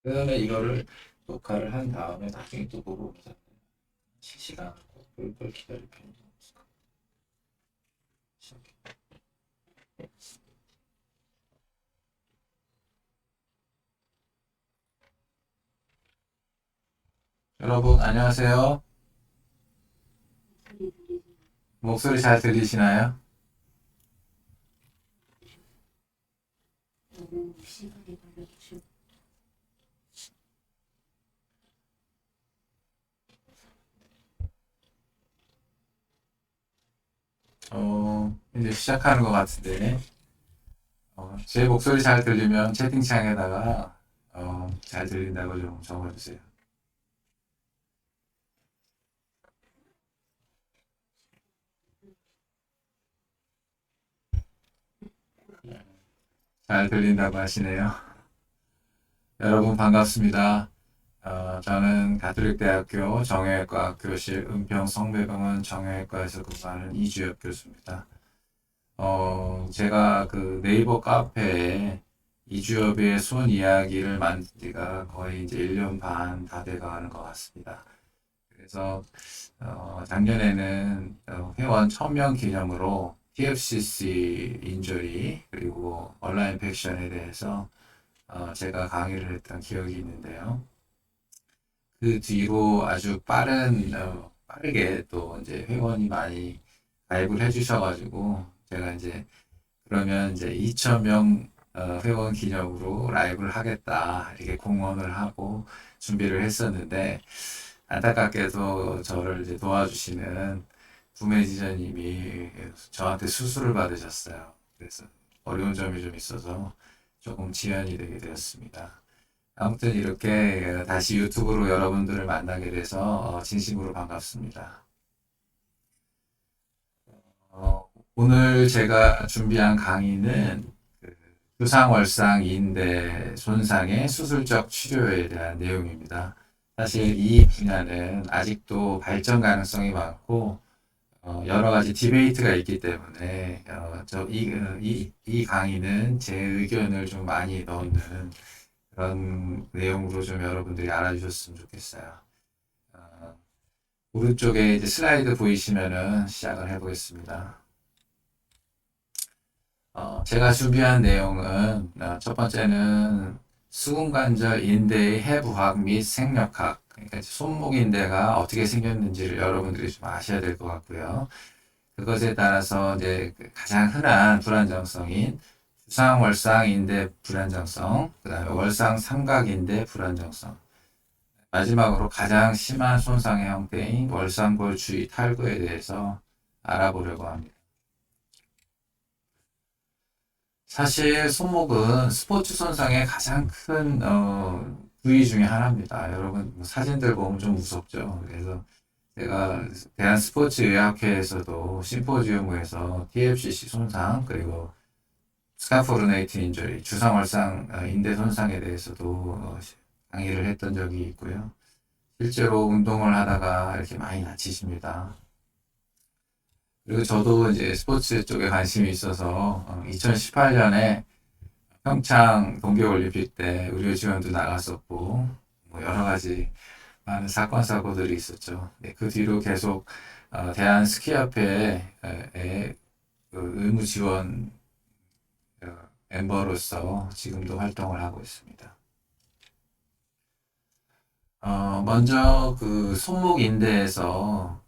그다음에 이거를 녹화를 한 다음에 나중에 또 보고 오잖아요. 실시간으로 그걸 기다릴 필요는 없을 것 같아요. 여러분 안녕하세요. 목소리 잘 들리시나요? 시간이 걸려가지고 이제 시작하는 것 같은데 제 목소리 잘 들리면 채팅창에다가 잘 들린다고 좀 적어주세요. 잘 들린다고 하시네요. 여러분 반갑습니다. 저는 가톨릭대학교 정형외과 교실 은평성배병원 정형외과에서 근무하는 이주엽 교수입니다. 제가 그 네이버 카페에 이주엽의 손 이야기를 만든 지가 거의 이제 1년 반 다 돼가는 것 같습니다. 그래서 작년에는 회원 1000명 기념으로 TFCC 인조리 그리고 온라인 인펙션에 대해서 제가 강의를 했던 기억이 있는데요. 그 뒤로 아주 빠르게 또 이제 회원이 많이 가입을 해주셔가지고 제가 이제 그러면 이제 2,000명 회원 기념으로 라이브를 하겠다 이렇게 공언을 하고 준비를 했었는데 안타깝게도 저를 이제 도와주시는 구매지자님이 저한테 수술을 받으셨어요. 그래서 어려운 점이 좀 있어서 조금 지연이 되게 되었습니다. 아무튼 이렇게 다시 유튜브로 여러분들을 만나게 돼서 진심으로 반갑습니다. 오늘 제가 준비한 강의는 그 두상월상 인대 손상의 수술적 치료에 대한 내용입니다. 사실 이 분야는 아직도 발전 가능성이 많고 여러 가지 디베이트가 있기 때문에 이 강의는 제 의견을 좀 많이 넣는 그런 내용으로 좀 여러분들이 알아주셨으면 좋겠어요. 어, 오른쪽에 이제 슬라이드 보이시면은 시작을 해보겠습니다. 제가 준비한 내용은 첫 번째는 수근관절 인대의 해부학 및 생력학, 그러니까 손목 인대가 어떻게 생겼는지를 여러분들이 좀 아셔야 될 것 같고요. 그것에 따라서 이제 가장 흔한 불안정성인 주상월상 인대 불안정성, 그다음에 월상 삼각 인대 불안정성, 마지막으로 가장 심한 손상의 형태인 월상골 주위 탈구에 대해서 알아보려고 합니다. 사실 손목은 스포츠 손상의 가장 큰 부위 중에 하나입니다. 여러분 사진들 보면 좀 무섭죠. 그래서 제가 대한스포츠의학회에서도 심포지움에서 TFCC 손상 그리고 스카포르네이트 인저리 주상월상 인대 손상에 대해서도 강의를 했던 적이 있고요. 실제로 운동을 하다가 이렇게 많이 다치십니다. 그리고 저도 이제 스포츠 쪽에 관심이 있어서 2018년에 평창 동계올림픽 때 의료 지원도 나갔었고 뭐 여러 가지 많은 사건 사고들이 있었죠. 네, 그 뒤로 계속 대한 스키협회의 의무 지원 멤버로서 지금도 활동을 하고 있습니다. 먼저 그 손목 인대에서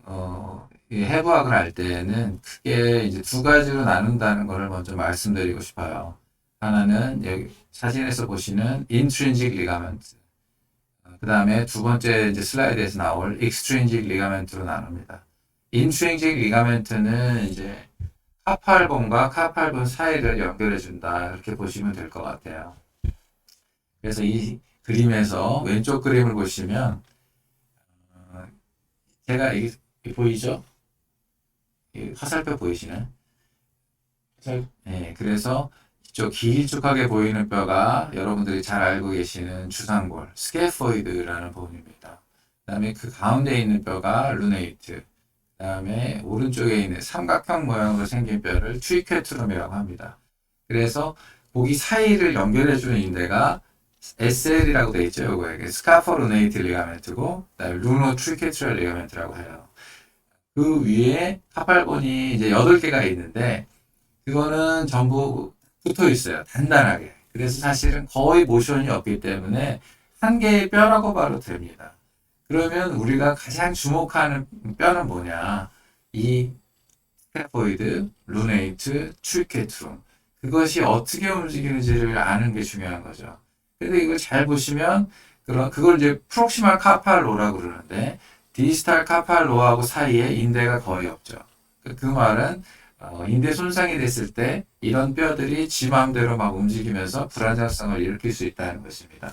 이 해부학을 할 때에는 크게 이제 두 가지로 나눈다는 것을 먼저 말씀드리고 싶어요. 하나는 여기 사진에서 보시는 intrinsic ligament, 그 다음에 두 번째 이제 슬라이드에서 나올 extrinsic ligament로 나눕니다. intrinsic ligament는 이제 카팔본과 카팔본 사이를 연결해 준다 이렇게 보시면 될 것 같아요. 그래서 이 그림에서 왼쪽 그림을 보시면 제가 이 보이죠? 이 화살표 보이시나요? 네, 그래서 이쪽 길쭉하게 보이는 뼈가 여러분들이 잘 알고 계시는 주상골, 스케포이드라는 부분입니다. 그다음에 그 가운데 있는 뼈가 루네이트, 그다음에 오른쪽에 있는 삼각형 모양으로 생긴 뼈를 트리케트룸이라고 합니다. 그래서 고기 사이를 연결해주는 인대가 SL이라고 되어 있죠. 요거 이게 스카포르네이트 리가멘트고, 그다음에 루노 트리케트럴 리가멘트라고 해요. 그 위에 카팔본이 이제 8개가 있는데, 그거는 전부 붙어 있어요. 단단하게. 그래서 사실은 거의 모션이 없기 때문에 한 개의 뼈라고 봐도 됩니다. 그러면 우리가 가장 주목하는 뼈는 뭐냐? 이 스카포이드, 루네이트, 트리케트룸. 그것이 어떻게 움직이는지를 아는 게 중요한 거죠. 근데 이걸 잘 보시면, 그걸 이제 프록시말 카팔로라고 그러는데, 디지털 카팔로하고 사이에 인대가 거의 없죠. 그 말은, 인대 손상이 됐을 때, 이런 뼈들이 지 마음대로 막 움직이면서 불안정성을 일으킬 수 있다는 것입니다.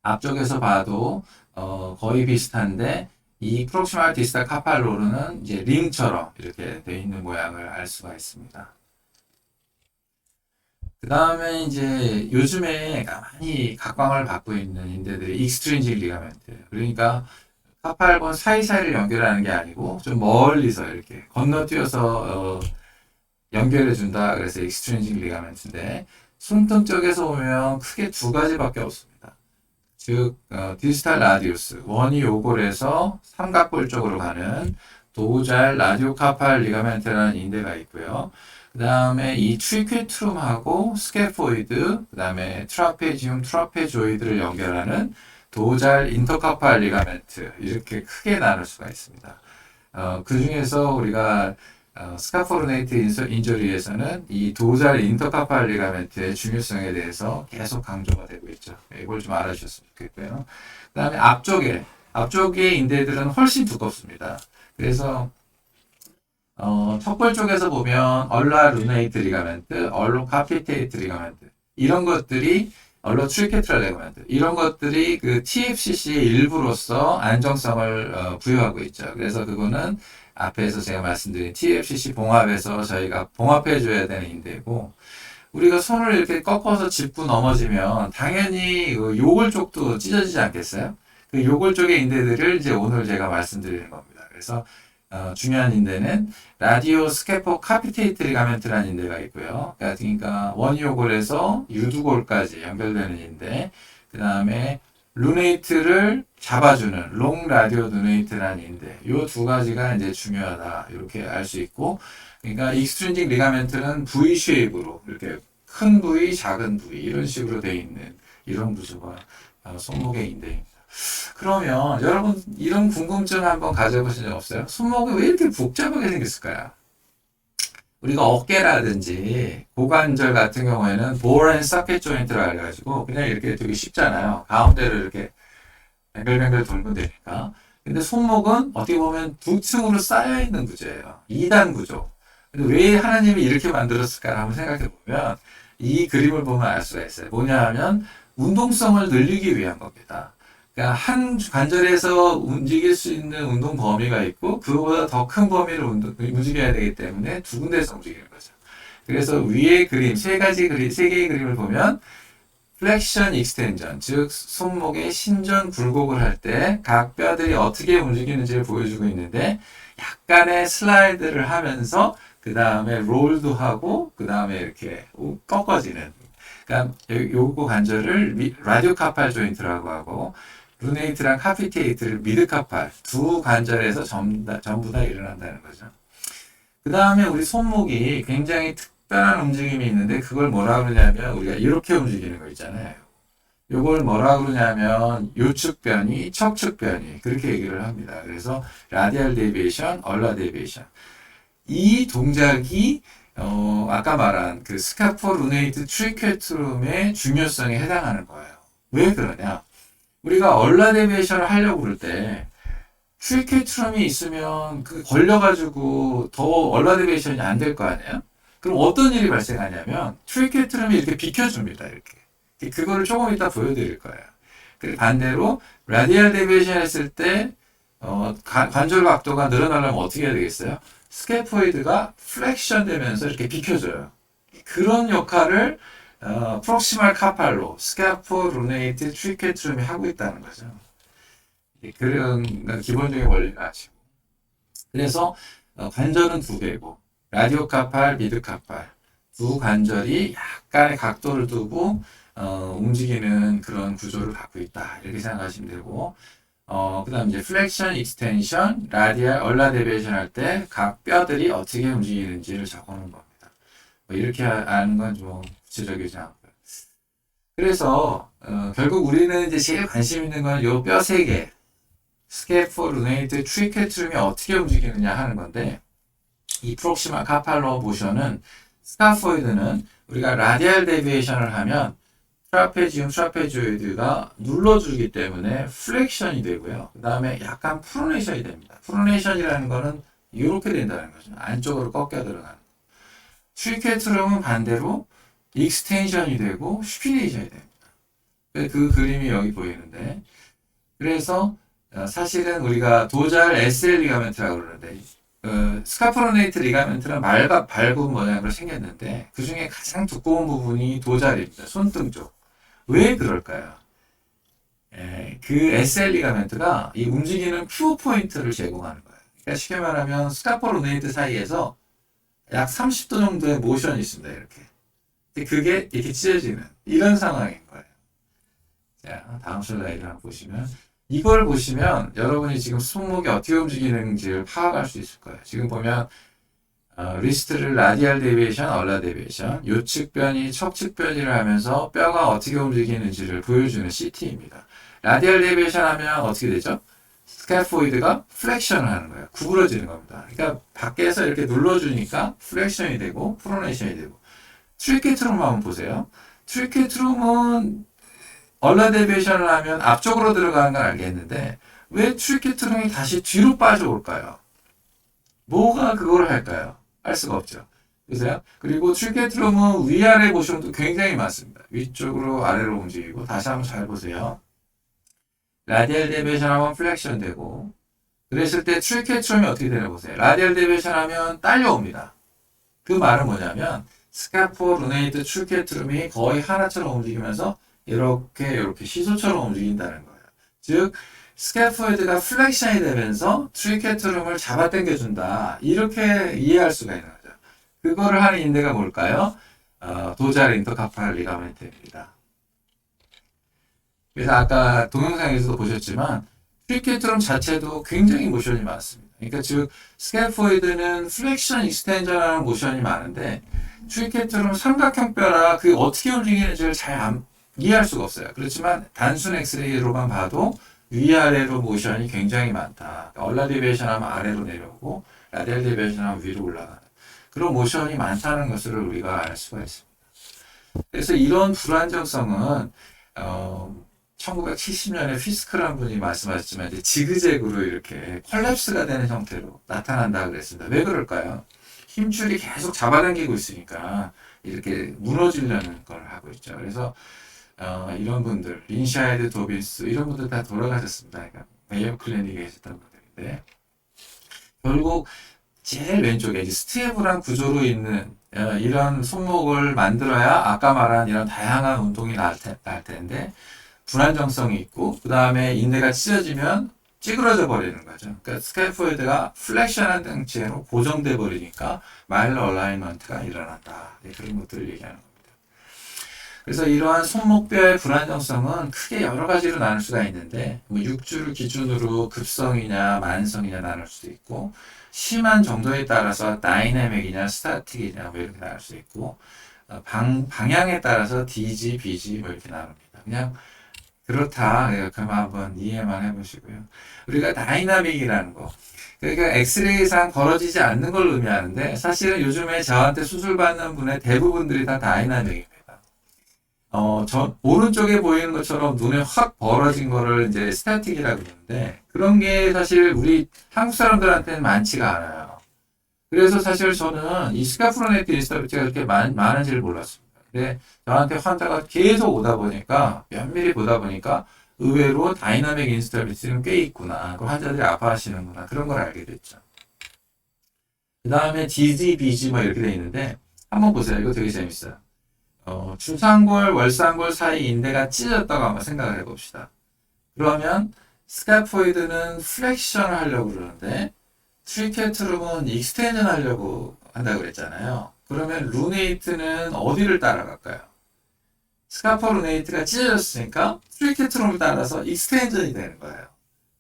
앞쪽에서 봐도, 거의 비슷한데, 이 프록시말 디스탈 카팔로르는 이제 링처럼 이렇게 되어 있는 모양을 알 수가 있습니다. 그 다음에 이제 요즘에 많이 각광을 받고 있는 인대들이 익스트린직 리가멘트. 그러니까 카팔본 사이사이를 연결하는 게 아니고 좀 멀리서 이렇게 건너뛰어서 연결해 준다. 그래서 익스트린직 리가멘트인데 손등 쪽에서 보면 크게 두 가지밖에 없습니다. 즉 디지털 라디우스 원이 요골에서 삼각골 쪽으로 가는 도잘 라디오카팔 리가멘트라는 인대가 있고요. 그 다음에 이 트리퀴트룸하고 스케포이드, 그 다음에 트라페지움, 트라페조이드를 연결하는 도잘 인터카팔 리가멘트 이렇게 크게 나눌 수가 있습니다. 그 중에서 우리가 스카포르네이트 인저리에서는 이 도잘 인터카팔 리가멘트의 중요성에 대해서 계속 강조가 되고 있죠. 이걸 좀 알아주셨으면 좋겠고요. 그 다음에 앞쪽의 인대들은 훨씬 두껍습니다. 그래서 척골 쪽에서 보면 얼라 루네이트 리가멘트, 얼로 카피테이트 리가멘트 이런 것들이 얼로 트리케트럴 리가멘트 이런 것들이 그 TFCC의 일부로서 안정성을 부여하고 있죠. 그래서 그거는 앞에서 제가 말씀드린 TFCC 봉합에서 저희가 봉합해 줘야 되는 인대고 우리가 손을 이렇게 꺾어서 짚고 넘어지면 당연히 그 요골 쪽도 찢어지지 않겠어요? 그 요골 쪽의 인대들을 이제 오늘 제가 말씀드리는 겁니다. 그래서 중요한 인대는 라디오 스케포 카피테이트 리가멘트라는 인대가 있고요. 그러니까 원요골에서 유두골까지 연결되는 인대. 그 다음에 루네이트를 잡아주는 롱 라디오 루네이트라는 인대. 요 두 가지가 이제 중요하다. 이렇게 알 수 있고. 그러니까 익스트린직 리가멘트는 V 쉐입으로 이렇게 큰 부위, 작은 부위 이런 식으로 되어 있는 이런 구조가 손목의 인대입니다. 그러면 여러분 이런 궁금증 한번 가져보신 적 없어요? 손목이 왜 이렇게 복잡하게 생겼을까요? 우리가 어깨라든지 고관절 같은 경우에는 볼 앤 서킷 조인트라 해가지고 그냥 이렇게 되게 쉽잖아요. 가운데를 이렇게 뱅글뱅글 돌면 되니까. 근데 손목은 어떻게 보면 두 층으로 쌓여 있는 구조예요. 2단 구조. 근데 왜 하나님이 이렇게 만들었을까 한번 생각해 보면 이 그림을 보면 알 수가 있어요. 뭐냐 하면 운동성을 늘리기 위한 겁니다. 그러니까 한 관절에서 움직일 수 있는 운동 범위가 있고 그거보다 더 큰 범위를 움직여야 되기 때문에 두 군데에서 움직이는 거죠. 그래서 위의 그림, 세 개의 그림을 보면 플렉션 익스텐전, 즉 손목의 신전 굴곡을 할 때 각 뼈들이 어떻게 움직이는지를 보여주고 있는데 약간의 슬라이드를 하면서 그 다음에 롤도 하고 그 다음에 이렇게 꺾어지는 그러니까 요거 관절을 라디오 카팔 조인트라고 하고 루네이트랑 카피테이트를 미드카팔 두 관절에서 전부 다 일어난다는 거죠. 그 다음에 우리 손목이 굉장히 특별한 움직임이 있는데 그걸 뭐라 그러냐면 우리가 이렇게 움직이는 거 있잖아요. 요걸 뭐라 그러냐면 요측변이, 척측변이 그렇게 얘기를 합니다. 그래서 라디얼 데비에이션, 얼라 데비에이션 이 동작이 아까 말한 그 스카포 루네이트 트리케트룸의 중요성에 해당하는 거예요. 왜 그러냐? 우리가 얼라 데비에이션을 하려고 그럴 때 트리케트룸이 있으면 그 걸려가지고 더 얼라 데비에이션이 안 될 거 아니에요? 그럼 어떤 일이 발생하냐면 트리케트룸이 이렇게 비켜줍니다. 이렇게 그거를 조금 이따 보여드릴 거예요. 그리고 반대로 라디얼 데비에이션 했을 때 관절 각도가 늘어나려면 어떻게 해야 되겠어요? 스케포이드가 플렉션 되면서 이렇게 비켜줘요. 그런 역할을 프록시말 카팔로, 스카포 루네이트 트리케트룸이 하고 있다는 거죠. 그런 기본적인 원리가 아시고. 그래서 관절은 두 개고, 라디오 카팔, 미드 카팔 두 관절이 약간의 각도를 두고 움직이는 그런 구조를 갖고 있다. 이렇게 생각하시면 되고, 그 다음 이제 플렉션, 익스텐션, 라디얼, 얼라 데비에이션 할 때 각 뼈들이 어떻게 움직이는지를 적어놓은 겁니다. 뭐 이렇게 아는 건 좀 구체적이지 않고요. 그래서 결국 우리는 이제 제일 관심 있는 건 요 뼈 세 개, 스캐포, 루네이트, 트리케트룸이 어떻게 움직이느냐 하는 건데, 이 프록시마 카팔로 모션은 스카포이드는 우리가 라디알 데비에이션을 하면 트라페지움, 트라페조이드가 눌러주기 때문에 플렉션이 되고요. 그 다음에 약간 프로네이션이 됩니다. 프로네이션이라는 거는 이렇게 된다는 거죠. 안쪽으로 꺾여 들어가는. 트리케트룸은 반대로 익스텐션이 되고 슈피네이션이 됩니다. 그 그림이 여기 보이는데, 그래서 사실은 우리가 도잘 SL 리가멘트라고 그러는데, 스카프로네이트 리가멘트는 발굽 모양으로 생겼는데 그 중에 가장 두꺼운 부분이 도잘입니다. 손등 쪽. 왜 그럴까요? 그 SL 리가멘트가 이 움직이는 큐 포인트를 제공하는 거예요. 그러니까 쉽게 말하면 스카프로네이트 사이에서 약 30도 정도의 모션이 있습니다. 이렇게. 근데 그게 이렇게 찢어지는 이런 상황인 거예요. 자, 다음 슬라이드 한번 보시면 이걸 보시면 여러분이 지금 손목이 어떻게 움직이는지를 파악할 수 있을 거예요. 지금 보면 리스트를 라디알 데비에이션, 얼라 데비에이션, 요측변이 척측변이를 하면서 뼈가 어떻게 움직이는지를 보여주는 CT입니다. 라디알 데비에이션 하면 어떻게 되죠? 스캐포이드가 플렉션을 하는 거예요. 구부러지는 겁니다. 그러니까 밖에서 이렇게 눌러주니까 플렉션이 되고 프로네이션이 되고. 트리케트룸 한번 보세요. 트리케트룸은 얼라 데비에이션을 하면 앞쪽으로 들어가는 건 알겠는데 왜 트리케트룸이 다시 뒤로 빠져올까요? 뭐가 그걸 할까요? 할 수가 없죠. 그래서요. 그리고 트리케트룸은 위아래 모션도 굉장히 많습니다. 위쪽으로 아래로 움직이고 다시 한번 잘 보세요. 라디얼 데비에이션 하면 플렉션 되고 그랬을 때 트리케트룸이 어떻게 되나 보세요. 라디얼 데비에이션 하면 딸려옵니다. 그 말은 뭐냐면 스카포, 루네이트, 트리케트룸이 거의 하나처럼 움직이면서 이렇게 시소처럼 움직인다는 거예요. 즉 스캐포이드가 플렉션이 되면서 트리케트룸을 잡아당겨준다. 이렇게 이해할 수가 있는 거죠. 그거를 하는 인대가 뭘까요? 도잘 인터카팔 리가멘트입니다. 그래서 아까 동영상에서도 보셨지만 트리케트룸 자체도 굉장히 모션이 많습니다. 그러니까 즉 스캐포이드는 플렉션, 익스텐전하는 모션이 많은데 트리케트룸 삼각형 뼈라 그 어떻게 움직이는지를 잘 이해할 수가 없어요. 그렇지만 단순 엑스레이로만 봐도 위아래로 모션이 굉장히 많다. 얼라 데비에이션 하면 아래로 내려오고 라디얼 데비에이션 하면 위로 올라가는 그런 모션이 많다는 것을 우리가 알 수가 있습니다. 그래서 이런 불안정성은 1970년에 피스크란 분이 말씀하셨지만 이제 지그재그로 이렇게 콜랩스가 되는 형태로 나타난다 그랬습니다. 왜 그럴까요? 힘줄이 계속 잡아당기고 있으니까 이렇게 무너지려는 걸 하고 있죠. 그래서 이런 분들, 린샤이드, 도빈스 이런 분들 다 돌아가셨습니다. 그러니까 메이어 클리닉에 계셨던 분들인데 결국 제일 왼쪽에 이제 스테이블한 구조로 있는 이런 손목을 만들어야 아까 말한 이런 다양한 운동이 날 텐데 불안정성이 있고 그 다음에 인대가 찢어지면 찌그러져 버리는 거죠. 그러니까 스캐포이드가 플렉션한 상태로 고정돼 버리니까 마일러 얼라이먼트가 일어난다. 그런 것들을 얘기하는 겁니다. 그래서 이러한 손목뼈의 불안정성은 크게 여러 가지로 나눌 수가 있는데 뭐 6주를 기준으로 급성이냐 만성이냐 나눌 수도 있고 심한 정도에 따라서 다이내믹이냐 스타틱이냐 뭐 이렇게 나눌 수 있고 방향에 따라서 DG, BG 뭐 이렇게 나눕니다. 그냥 그렇다. 그만 한번 이해만 해보시고요. 우리가 다이나믹이라는 거. 그러니까 엑스레이상 벌어지지 않는 걸 의미하는데 사실은 요즘에 저한테 수술받는 분의 대부분들이 다 다이나믹입니다. 오른쪽에 보이는 것처럼 눈에 확 벌어진 거를 이제 스타틱이라고 그러는데 그런 게 사실 우리 한국 사람들한테는 많지가 않아요. 그래서 사실 저는 이 스카프로네이트 인스타빌티가 그렇게 많은지를 몰랐습니다. 근데 저한테 환자가 계속 오다 보니까 면밀히 보다 보니까 의외로 다이나믹 인스타빌티는 꽤 있구나. 그 환자들이 아파하시는구나. 그런 걸 알게 됐죠. 그 다음에 DZ, BG 뭐 이렇게 돼 있는데 한번 보세요. 이거 되게 재밌어요. 주상골, 월상골 사이 인대가 찢어졌다고 한번 생각을 해봅시다. 그러면 스카포이드는 플렉션을 하려고 그러는데 트리케트룸은 익스텐션 하려고 한다고 그랬잖아요. 그러면 루네이트는 어디를 따라갈까요? 스카포르네이트가 찢어졌으니까 트리케트롬을 따라서 익스텐전이 되는 거예요.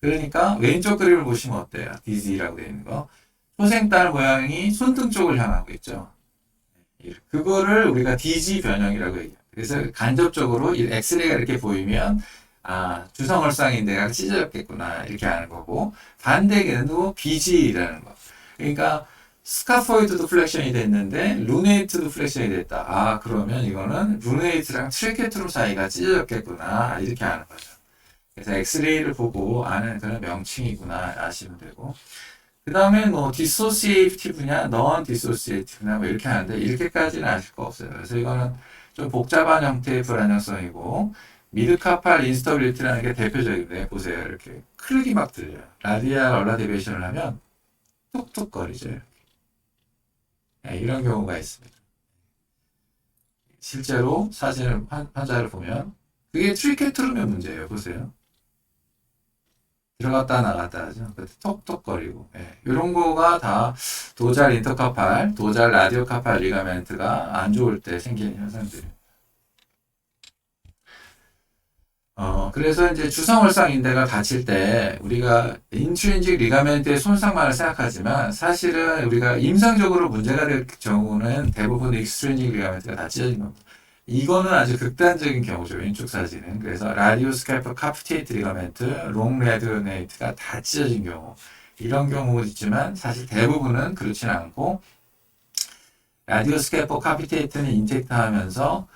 그러니까 왼쪽 그림을 보시면 어때요? DZ라고 되어 있는 거. 초생달 모양이 손등 쪽을 향하고 있죠. 그거를 우리가 DG 변형이라고 얘기해요. 그래서 간접적으로 이 엑스레이가 이렇게 보이면 주성월상인데가 찢어졌겠구나 이렇게 하는 거고, 반대에도 BG라는 거. 그러니까 스카포이드도 플렉션이 됐는데 루네이트도 플렉션이 됐다. 그러면 이거는 루네이트랑 트리케트룸 사이가 찢어졌겠구나 이렇게 하는 거죠. 그래서 엑스레이를 보고 아는 그런 명칭이구나 아시면 되고, 그 다음에 뭐 디소시에이티브냐 넌 디소시에이티브냐 뭐 이렇게 하는데 이렇게까지는 아실 거 없어요. 그래서 이거는 좀 복잡한 형태의 불안정성이고, 미드카팔 인스터빌리티라는 게 대표적인데 보세요. 이렇게 클릭이 막 들려요. 라디알 얼라 데비에이션을 하면 툭툭거리죠. 네, 이런 경우가 있습니다. 실제로 사진을 환자를 보면 그게 트리케트룸의 문제예요. 보세요. 들어갔다 나갔다 하죠. 톡톡거리고. 이런 거가 다 도잘 인터카팔, 도잘 라디오카팔 리가멘트가 안 좋을 때 생기는 현상들이에요. 그래서 이제 주성월상 인대가 다칠 때 우리가 인트린직 리가멘트의 손상만을 생각하지만 사실은 우리가 임상적으로 문제가 될 경우는 대부분 익스트린직 리가멘트가 다 찢어진 겁니다. 이거는 아주 극단적인 경우죠. 왼쪽 사진은. 그래서 라디오 스칼프 카프테이트 리가멘트, 롱 레드네이트가 다 찢어진 경우. 이런 경우도 있지만 사실 대부분은 그렇지는 않고, 라디오 스칼프 카피테이트는 인텍트 하면서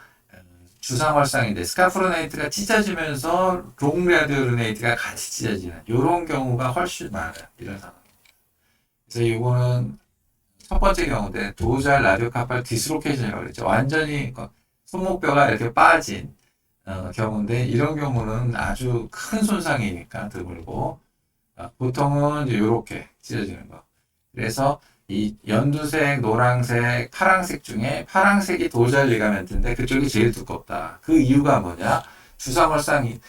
주상월상인데 스카프로네이트가 찢어지면서 롱 레드네이트가 같이 찢어지는 이런 경우가 훨씬 많아요. 이런 상황입니다. 그래서 이거는 첫 번째 경우인데 도잘 라디오카팔 디스로케이션이라고 그랬죠. 완전히 손목뼈가 이렇게 빠진 경우인데, 이런 경우는 아주 큰 손상이니까 드물고, 보통은 이렇게 찢어지는 거. 그래서 이 연두색, 노란색, 파란색 중에 파란색이 도잘 리가멘트인데 그쪽이 제일 두껍다. 그 이유가 뭐냐? 주상월상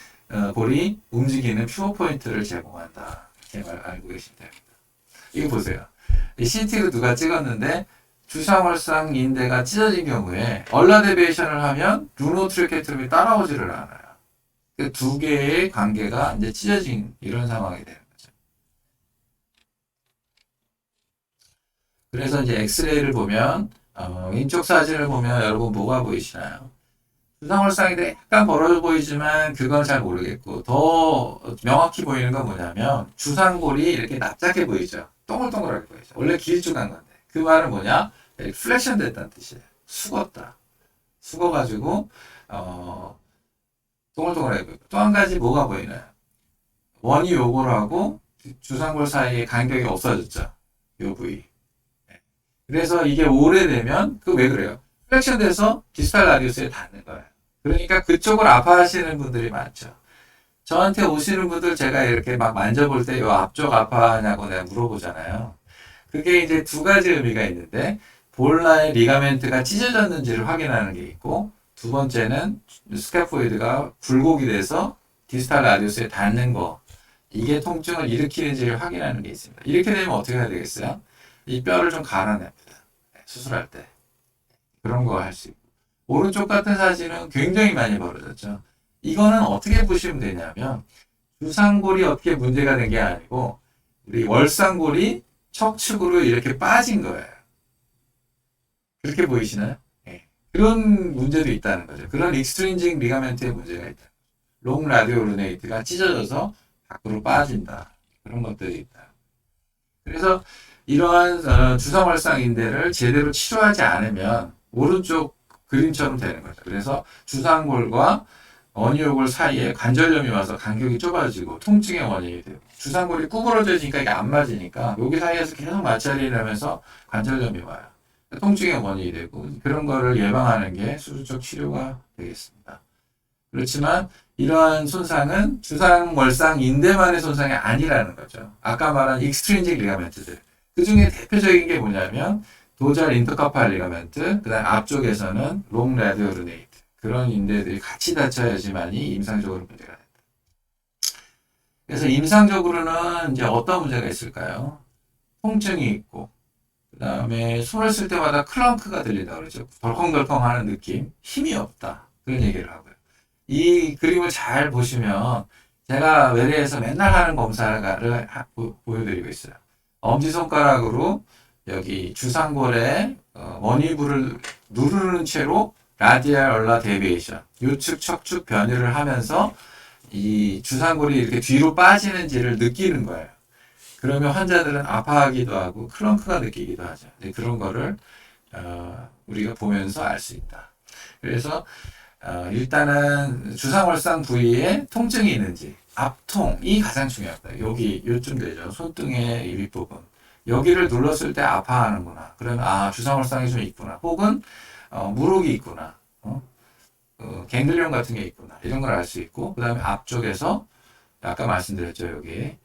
골이 움직이는 퓨어 포인트를 제공한다. 이렇게 알고 계시면 됩니다. 이거 보세요. 이 CT로 누가 찍었는데 주상월상 인대가 찢어진 경우에 얼라데베이션을 하면 루노트리케트룸이 따라오지를 않아요. 그 두 개의 관계가 이제 찢어진 이런 상황이 되는 거죠. 그래서 이제 엑스레이를 보면 왼쪽 사진을 보면 여러분 뭐가 보이시나요? 주상월상인데 약간 벌어져 보이지만 그건 잘 모르겠고, 더 명확히 보이는 건 뭐냐면 주상골이 이렇게 납작해 보이죠. 동글동글하게 보이죠. 원래 길쭉한 건데 그 말은 뭐냐? 플렉션 됐다는 뜻이에요. 숙었다. 숙어가지고 동글동글하게 보이고, 또 한 가지 뭐가 보이나요? 원이 요거하고 주상골 사이에 간격이 없어졌죠. 요 부위. 그래서 이게 오래되면 그 왜 그래요? 플렉션 돼서 디스탈 라디우스에 닿는 거예요. 그러니까 그쪽을 아파하시는 분들이 많죠. 저한테 오시는 분들 제가 이렇게 막 만져볼 때 요 앞쪽 아파하냐고 내가 물어보잖아요. 그게 이제 두 가지 의미가 있는데, 볼라의 리가멘트가 찢어졌는지를 확인하는 게 있고, 두 번째는 스카포이드가 굴곡이 돼서 디스탈 라디우스에 닿는 거, 이게 통증을 일으키는지를 확인하는 게 있습니다. 이렇게 되면 어떻게 해야 되겠어요? 이 뼈를 좀 갈아냅니다. 수술할 때. 그런 거 할 수 있고. 오른쪽 같은 사진은 굉장히 많이 벌어졌죠. 이거는 어떻게 보시면 되냐면, 주상골이 어떻게 문제가 된 게 아니고, 우리 월상골이 척축으로 이렇게 빠진 거예요. 그렇게 보이시나요? 네. 그런 문제도 있다는 거죠. 그런 익스트린징 리가멘트의 문제가 있다. 롱 라디오 루네이트가 찢어져서 밖으로 빠진다. 그런 것들이 있다. 그래서 이러한 주상월상 인대를 제대로 치료하지 않으면 오른쪽 그림처럼 되는 거죠. 그래서 주상골과 어니오골 사이에 관절염이 와서 간격이 좁아지고 통증의 원인이 되고, 주상골이 구부러져지니까 이게 안 맞으니까 여기 사이에서 계속 마찰이 나면서 관절염이 와요. 통증의 원인이 되고, 그런 거를 예방하는 게 수술적 치료가 되겠습니다. 그렇지만 이러한 손상은 주상월상 인대만의 손상이 아니라는 거죠. 아까 말한 익스트린직 리가멘트들, 그 중에 대표적인 게 뭐냐면 도잘 인터카팔 리가멘트, 그 다음 앞쪽에서는 롱 라디오 루네이트, 그런 인대들이 같이 다쳐야지만이 임상적으로 문제가 된다. 그래서 임상적으로는 이제 어떤 문제가 있을까요? 통증이 있고, 그 다음에 손을 쓸 때마다 클렁크가 들린다 그러죠. 덜컹덜컹 하는 느낌, 힘이 없다. 그런 얘기를 하고요. 이 그림을 잘 보시면 제가 외래에서 맨날 하는 검사를 보여드리고 있어요. 엄지손가락으로 여기 주상골에 원위부를 누르는 채로 라디알 얼라 데비에이션, 요측 척축 변이를 하면서 이 주상골이 이렇게 뒤로 빠지는지를 느끼는 거예요. 그러면 환자들은 아파하기도 하고 클렁크가 느끼기도 하죠. 그런 거를 우리가 보면서 알 수 있다. 그래서 일단은 주상월상 부위에 통증이 있는지 앞통이 가장 중요하다. 여기 요쯤 되죠. 손등의 이 윗부분. 여기를 눌렀을 때 아파하는구나. 그러면 주상월상이 좀 있구나. 혹은 무록이 있구나. 갱글리온 같은 게 있구나. 이런 걸 알 수 있고 그 다음에 앞쪽에서 아까 말씀드렸죠. 여기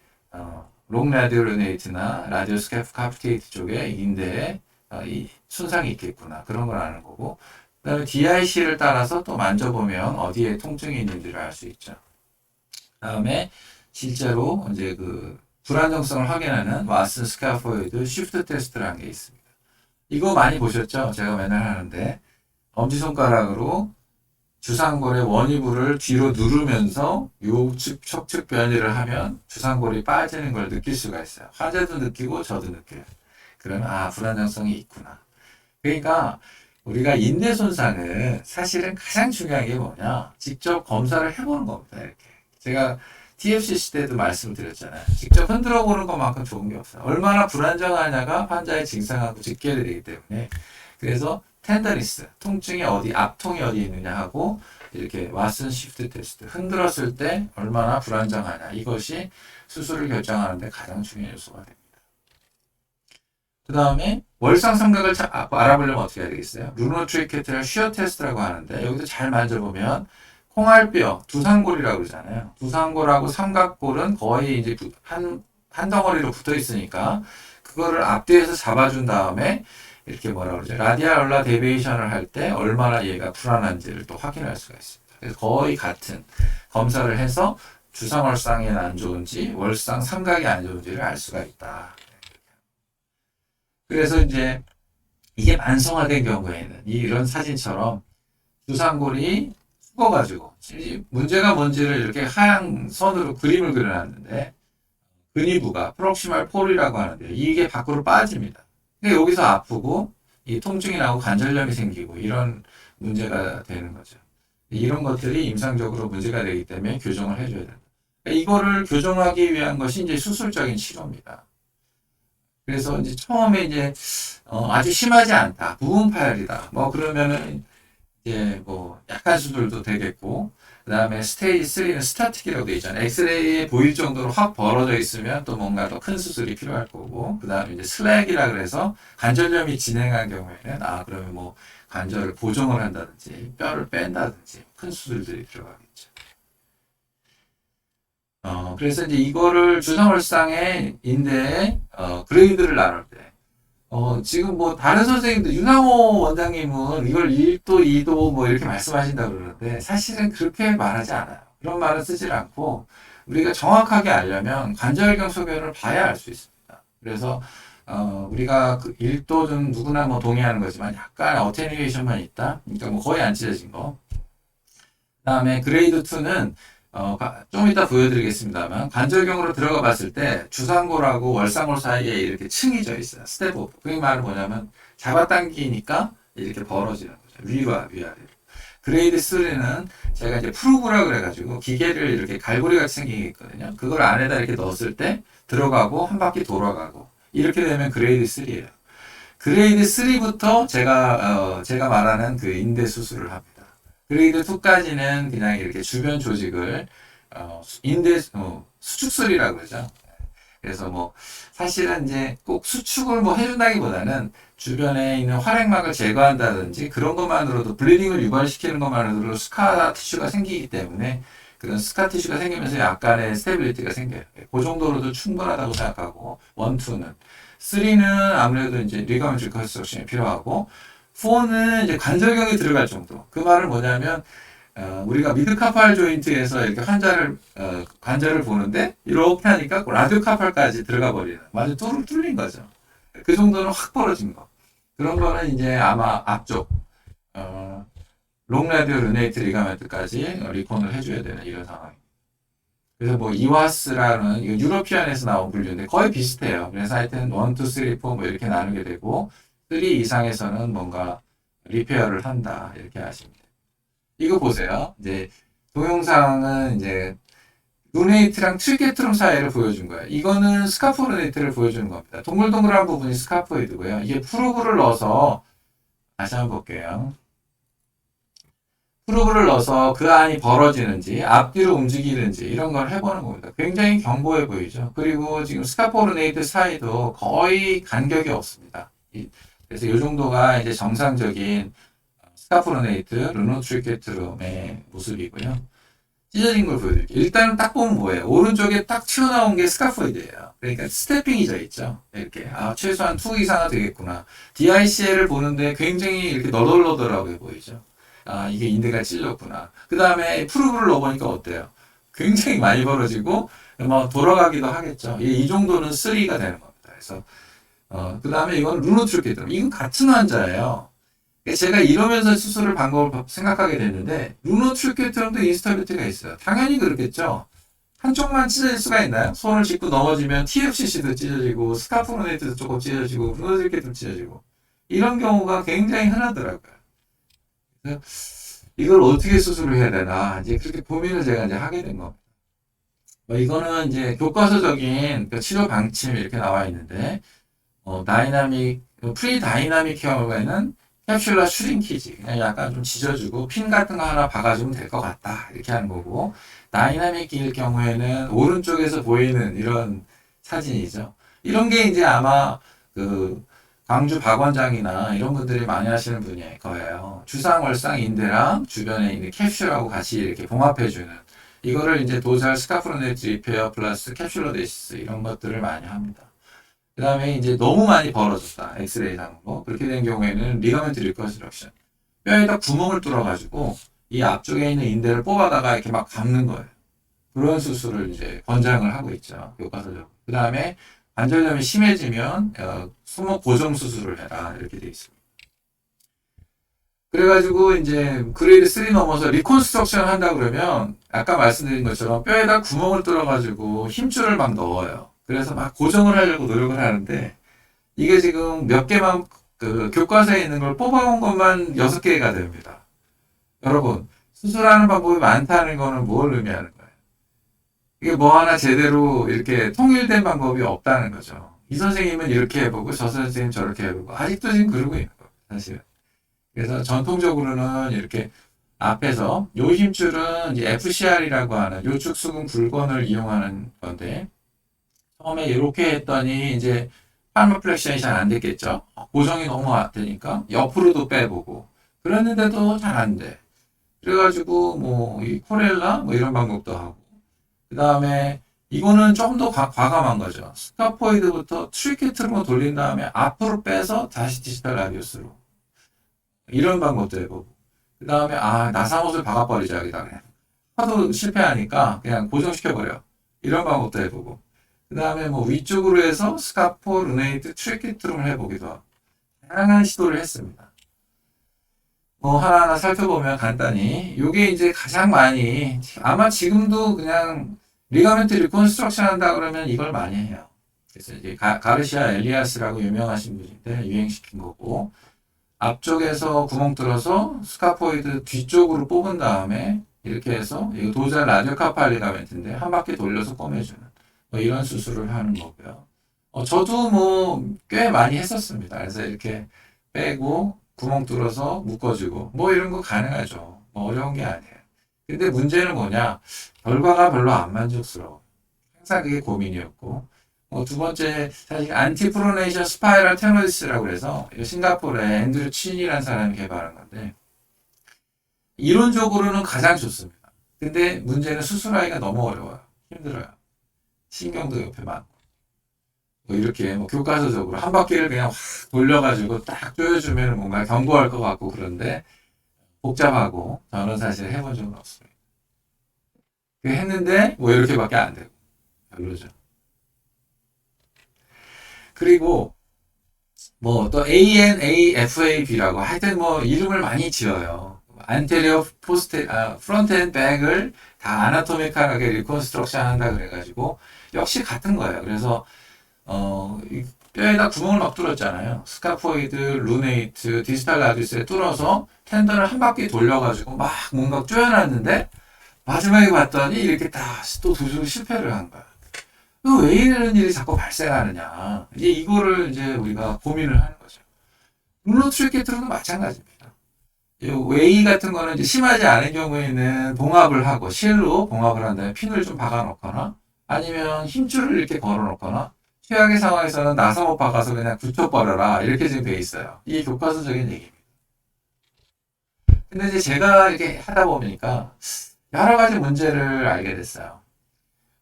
롱 라디오 루네이트나 라디오 스캐프 카프테이트 쪽에 인대에 이 손상이 있겠구나. 그런 걸 아는 거고 그 다음에 DIC를 따라서 또 만져보면 어디에 통증이 있는지를 알 수 있죠. 그 다음에 실제로 이제 그 불안정성을 확인하는 왓슨 스카포이드 쉬프트 테스트라는 게 있습니다. 이거 많이 보셨죠? 제가 맨날 하는데 엄지손가락으로 주상골의 원위부를 뒤로 누르면서 요측 척측 변이를 하면 주상골이 빠지는 걸 느낄 수가 있어요. 환자도 느끼고 저도 느껴요. 그러면 불안정성이 있구나. 그러니까 우리가 인대 손상은 사실은 가장 중요한 게 뭐냐? 직접 검사를 해보는 겁니다. 이렇게 제가 TFCC 때도 말씀드렸잖아요. 직접 흔들어 보는 것만큼 좋은 게 없어요. 얼마나 불안정하냐가 환자의 증상하고 직결이 되기 때문에 그래서 텐더니스, 통증이 어디, 앞통이 어디 있느냐 하고 이렇게 왓슨 시프트 테스트, 흔들었을 때 얼마나 불안정하냐 이것이 수술을 결정하는 데 가장 중요한 요소가 됩니다. 그 다음에 월상 삼각을 알아보려면 어떻게 해야 되겠어요? 루노트리케트럴 쉬어 테스트라고 하는데 여기서 잘 만져보면 콩알뼈, 두상골이라고 그러잖아요. 두상골하고 삼각골은 거의 이제 한 덩어리로 붙어 있으니까 그거를 앞뒤에서 잡아준 다음에 이렇게 뭐라 그러죠? 라디알 얼라 데비에이션을 할 때 얼마나 얘가 불안한지를 또 확인할 수가 있습니다. 그래서 거의 같은 검사를 해서 주상월상이 안 좋은지 월상 삼각이 안 좋은지를 알 수가 있다. 그래서 이제 이게 만성화된 경우에는 이런 사진처럼 주상골이 죽어가지고 문제가 뭔지를 이렇게 하얀 선으로 그림을 그려놨는데 근위부가 프록시말 폴이라고 하는데 이게 밖으로 빠집니다. 근데 여기서 아프고 이 통증이 나고 관절염이 생기고 이런 문제가 되는 거죠. 이런 것들이 임상적으로 문제가 되기 때문에 교정을 해줘야 된다. 이거를 교정하기 위한 것이 이제 수술적인 치료입니다. 그래서 이제 처음에 이제 아주 심하지 않다, 부분 파열이다. 뭐 그러면은 이제 뭐 약한 수술도 되겠고, 그 다음에 스테이지 3는 스타틱이라고 되어 있잖아요. 엑스레이에 보일 정도로 확 벌어져 있으면 또 뭔가 더 큰 수술이 필요할 거고, 그 다음에 이제 슬랙이라 그래서 관절염이 진행한 경우에는 그러면 뭐 관절을 보정을 한다든지 뼈를 뺀다든지 큰 수술들이 들어가겠죠. 그래서 이제 이거를 주상월상의 인대의 그레이드를 나눌 때 지금 뭐 다른 선생님들 윤상호 원장님은 이걸 1도, 2도 뭐 이렇게 말씀하신다고 그러는데 사실은 그렇게 말하지 않아요. 그런 말을 쓰질 않고 우리가 정확하게 알려면 관절경 소견을 봐야 알 수 있습니다. 그래서 우리가 그 1도는 누구나 뭐 동의하는 거지만 약간 어테뉴에이션만 있다. 그러니까 뭐 거의 안 찢어진 거. 그다음에 그레이드 2는 좀 이따 보여드리겠습니다만 관절경으로 들어가 봤을 때 주상골하고 월상골 사이에 이렇게 층이 져 있어요. 스텝 오브. 그 말은 뭐냐면 잡아당기니까 이렇게 벌어지는 거죠. 위아래로. 그레이드 3는 제가 이제 프루브라 그래가지고 기계를 이렇게 갈고리 같이 생긴 게 있거든요. 그걸 안에다 이렇게 넣었을 때 들어가고 한 바퀴 돌아가고 이렇게 되면 그레이드 3예요. 그레이드 3부터 제가 말하는 그 인대 수술을 합니다. 그레이드 2까지는 그냥 이렇게 주변 조직을 수축술이라고 그러죠. 그래서 뭐 사실은 이제 꼭 수축을 뭐 해준다기보다는 주변에 있는 활액막을 제거한다든지 그런 것만으로도 블리딩을 유발시키는 것만으로도 스카 티슈가 생기기 때문에 그런 스카 티슈가 생기면서 약간의 스테빌리티가 생겨요. 그 정도로도 충분하다고 생각하고 1, 2는 3는 아무래도 이제 리가멘트 컨스트럭션이 필요하고 4는 이제 관절경이 들어갈 정도. 그 말은 뭐냐면 우리가 미드카팔 조인트에서 이렇게 관절을 보는데 이렇게 하니까 라디오카팔까지 들어가 버리는 완전 뚫린 거죠. 그 정도는 확 벌어진 거. 그런 거는 이제 아마 앞쪽 롱라디오 르네이트 리가멘트까지 리콘을 해줘야 되는 이런 상황입니다. 그래서 뭐 이와스라는 이거 유러피안에서 나온 분류인데 거의 비슷해요. 그래서 하여튼 1, 2, 3, 4 뭐 이렇게 나누게 되고 3 이상에서는 뭔가 리페어를 한다 이렇게 하시면 돼요. 이거 보세요. 이제 동영상은 이제 루네이트랑 트리케트럼 사이를 보여준 거예요. 이거는 스카프 루네이트를 보여주는 겁니다. 동글동글한 부분이 스카포이드고요. 이게 프로브를 넣어서 다시 한번 볼게요. 프로브를 넣어서 그 안이 벌어지는지 앞뒤로 움직이는지 이런 걸 해보는 겁니다. 굉장히 견고해 보이죠. 그리고 지금 스카포르네이트 사이도 거의 간격이 없습니다. 그래서 이 정도가 이제 정상적인 스카포르네이트 르노트리케트룸의 모습이고요. 찢어진 걸 보여드릴게요. 일단은 딱 보면 뭐예요? 오른쪽에 딱 튀어나온 게 스카포이드예요. 그러니까 스태핑이 져 있죠. 이렇게 최소한 2 이상은 되겠구나. DICL을 보는데 굉장히 이렇게 너덜너덜하게 보이죠. 이게 인대가 찔렸구나. 그 다음에 프루브를 넣어보니까 어때요? 굉장히 많이 벌어지고, 뭐, 돌아가기도 하겠죠. 이 정도는 3가 되는 겁니다. 그래서, 그 다음에 이건 루노트리케트럼. 이건 같은 환자예요. 제가 이러면서 수술을 방법을 생각하게 됐는데, 루노트리케트럼도 인스타빌리티가 있어요. 당연히 그렇겠죠. 한쪽만 찢어질 수가 있나요? 손을 짚고 넘어지면 TFCC도 찢어지고, 스카프로네이트도 조금 찢어지고, 루노트리케트도 찢어지고. 이런 경우가 굉장히 흔하더라고요. 이걸 어떻게 수술을 해야 되나 이제 그렇게 고민을 제가 이제 하게 된 겁니다. 이거는 이제 교과서적인 그 치료 방침 이렇게 나와 있는데 다이나믹 프리 다이나믹 경우에는 캡슐러 슈링키지 그냥 약간 좀 지져주고 핀 같은 거 하나 박아주면 될 것 같다 이렇게 하는 거고 다이나믹일 경우에는 오른쪽에서 보이는 이런 사진이죠. 이런 게 이제 아마 그 광주 박원장이나 이런 분들이 많이 하시는 분일 거예요. 주상월상 인대랑 주변에 있는 캡슐하고 같이 이렇게 봉합해주는 이거를 이제 도잘 스카프로네트 리페어 플러스 캡슐로데시스 이런 것들을 많이 합니다. 그 다음에 이제 너무 많이 벌어졌다. 엑스레이상으로. 그렇게 된 경우에는 리가멘트 리컨스트럭션. 뼈에다 구멍을 뚫어가지고 이 앞쪽에 있는 인대를 뽑아다가 이렇게 막 감는 거예요. 그런 수술을 이제 권장을 하고 있죠. 교과서적으로. 그 다음에 관절염이 심해지면 손목 고정 수술을 해라 이렇게 돼 있습니다. 그래가지고 이제 그레이드 3 넘어서 리콘스트럭션 한다 그러면 아까 말씀드린 것처럼 뼈에다 구멍을 뚫어가지고 힘줄을 막 넣어요. 그래서 막 고정을 하려고 노력을 하는데 이게 지금 몇 개만 그 교과서에 있는 걸 뽑아온 것만 6개가 됩니다. 여러분 수술하는 방법이 많다는 거는 뭘 의미하는 거예요? 이게 뭐 하나 제대로 이렇게 통일된 방법이 없다는 거죠. 이 선생님은 이렇게 해보고 저 선생님 저렇게 해보고 아직도 지금 그러고 있는 거예요. 사실은. 그래서 전통적으로는 이렇게 앞에서 요 힘줄은 이제 FCR이라고 하는 요축 수근 굴건을 이용하는 건데 처음에 이렇게 했더니 이제 팔머 플렉션이 잘 안 됐겠죠. 고정이 너무 되니까 옆으로도 빼보고 그랬는데도 잘 안 돼. 그래가지고 뭐 이 코렐라 뭐 이런 방법도 하고 그 다음에 이거는 좀 더 과감한 거죠. 스카포이드부터 트리케트로 돌린 다음에 앞으로 빼서 다시 디지털 라디우스로 이런 방법도 해보고 그 다음에 나사못을 박아버리자 여기다 그냥 하도 실패하니까 그냥 고정시켜버려 이런 방법도 해보고 그 다음에 뭐 위쪽으로 해서 스카포 루네이트 트리케트룸을 해보기도 하고 다양한 시도를 했습니다. 뭐 하나하나 살펴보면 간단히 요게 이제 가장 많이 아마 지금도 그냥 리가멘트 리콘스트럭션 한다 그러면 이걸 많이 해요. 그래서 이제 가르시아 엘리아스라고 유명하신 분인데 유행시킨 거고 앞쪽에서 구멍 뚫어서 스카포이드 뒤쪽으로 뽑은 다음에 이렇게 해서 이거 도잘 라디오카팔 리가멘트인데 한 바퀴 돌려서 꼬매주는 뭐 이런 수술을 하는 거고요. 저도 뭐 꽤 많이 했었습니다. 그래서 이렇게 빼고 구멍 뚫어서 묶어주고 뭐 이런 거 가능하죠. 뭐 어려운 게 아니에요. 근데 문제는 뭐냐 결과가 별로 안 만족스러워. 항상 그게 고민이었고 두 번째 사실 안티프로네이션 스파이럴 테노디스라고 그래서 싱가포르의 앤드류 친이라는 사람이 개발한 건데 이론적으로는 가장 좋습니다. 근데 문제는 수술하기가 너무 어려워요. 힘들어요. 신경도 옆에 많고 뭐 이렇게 뭐 교과서적으로 한 바퀴를 그냥 확 돌려가지고 딱 조여주면 뭔가 경고할 것 같고 그런데 복잡하고 저는 사실 해본 적은 없습니다. 했는데 뭐 이렇게밖에 안 되고 별로죠. 그리고 뭐 또 ANAFAB라고 하여튼 뭐 이름을 많이 지어요. 안테리어 프론트 앤 백을 다 아나토미컬하게 리컨스트럭션 한다 그래가지고 역시 같은 거예요. 그래서 이 뼈에다 구멍을 막 뚫었잖아요. 스카포이드, 루네이트, 디스탈 라디스에 뚫어서 텐던을 한 바퀴 돌려가지고 막 뭔가 쪼여놨는데 마지막에 봤더니 이렇게 또 도저히 실패를 한 거야. 왜 이런 일이 자꾸 발생하느냐. 이제 이거를 이제 우리가 고민을 하는 거죠. 루노트리케트로도 마찬가지입니다. 이 웨이 같은 거는 이제 심하지 않은 경우에는 봉합을 하고 실로 봉합을 한 다음에 핀을 좀 박아 놓거나 아니면 힘줄을 이렇게 걸어 놓거나 최악의 상황에서는 나사 못 박아서 그냥 붙여버려라 이렇게 지금 돼 있어요. 이게 교과서적인 얘기입니다. 근데 이제 제가 이렇게 하다 보니까 여러 가지 문제를 알게 됐어요.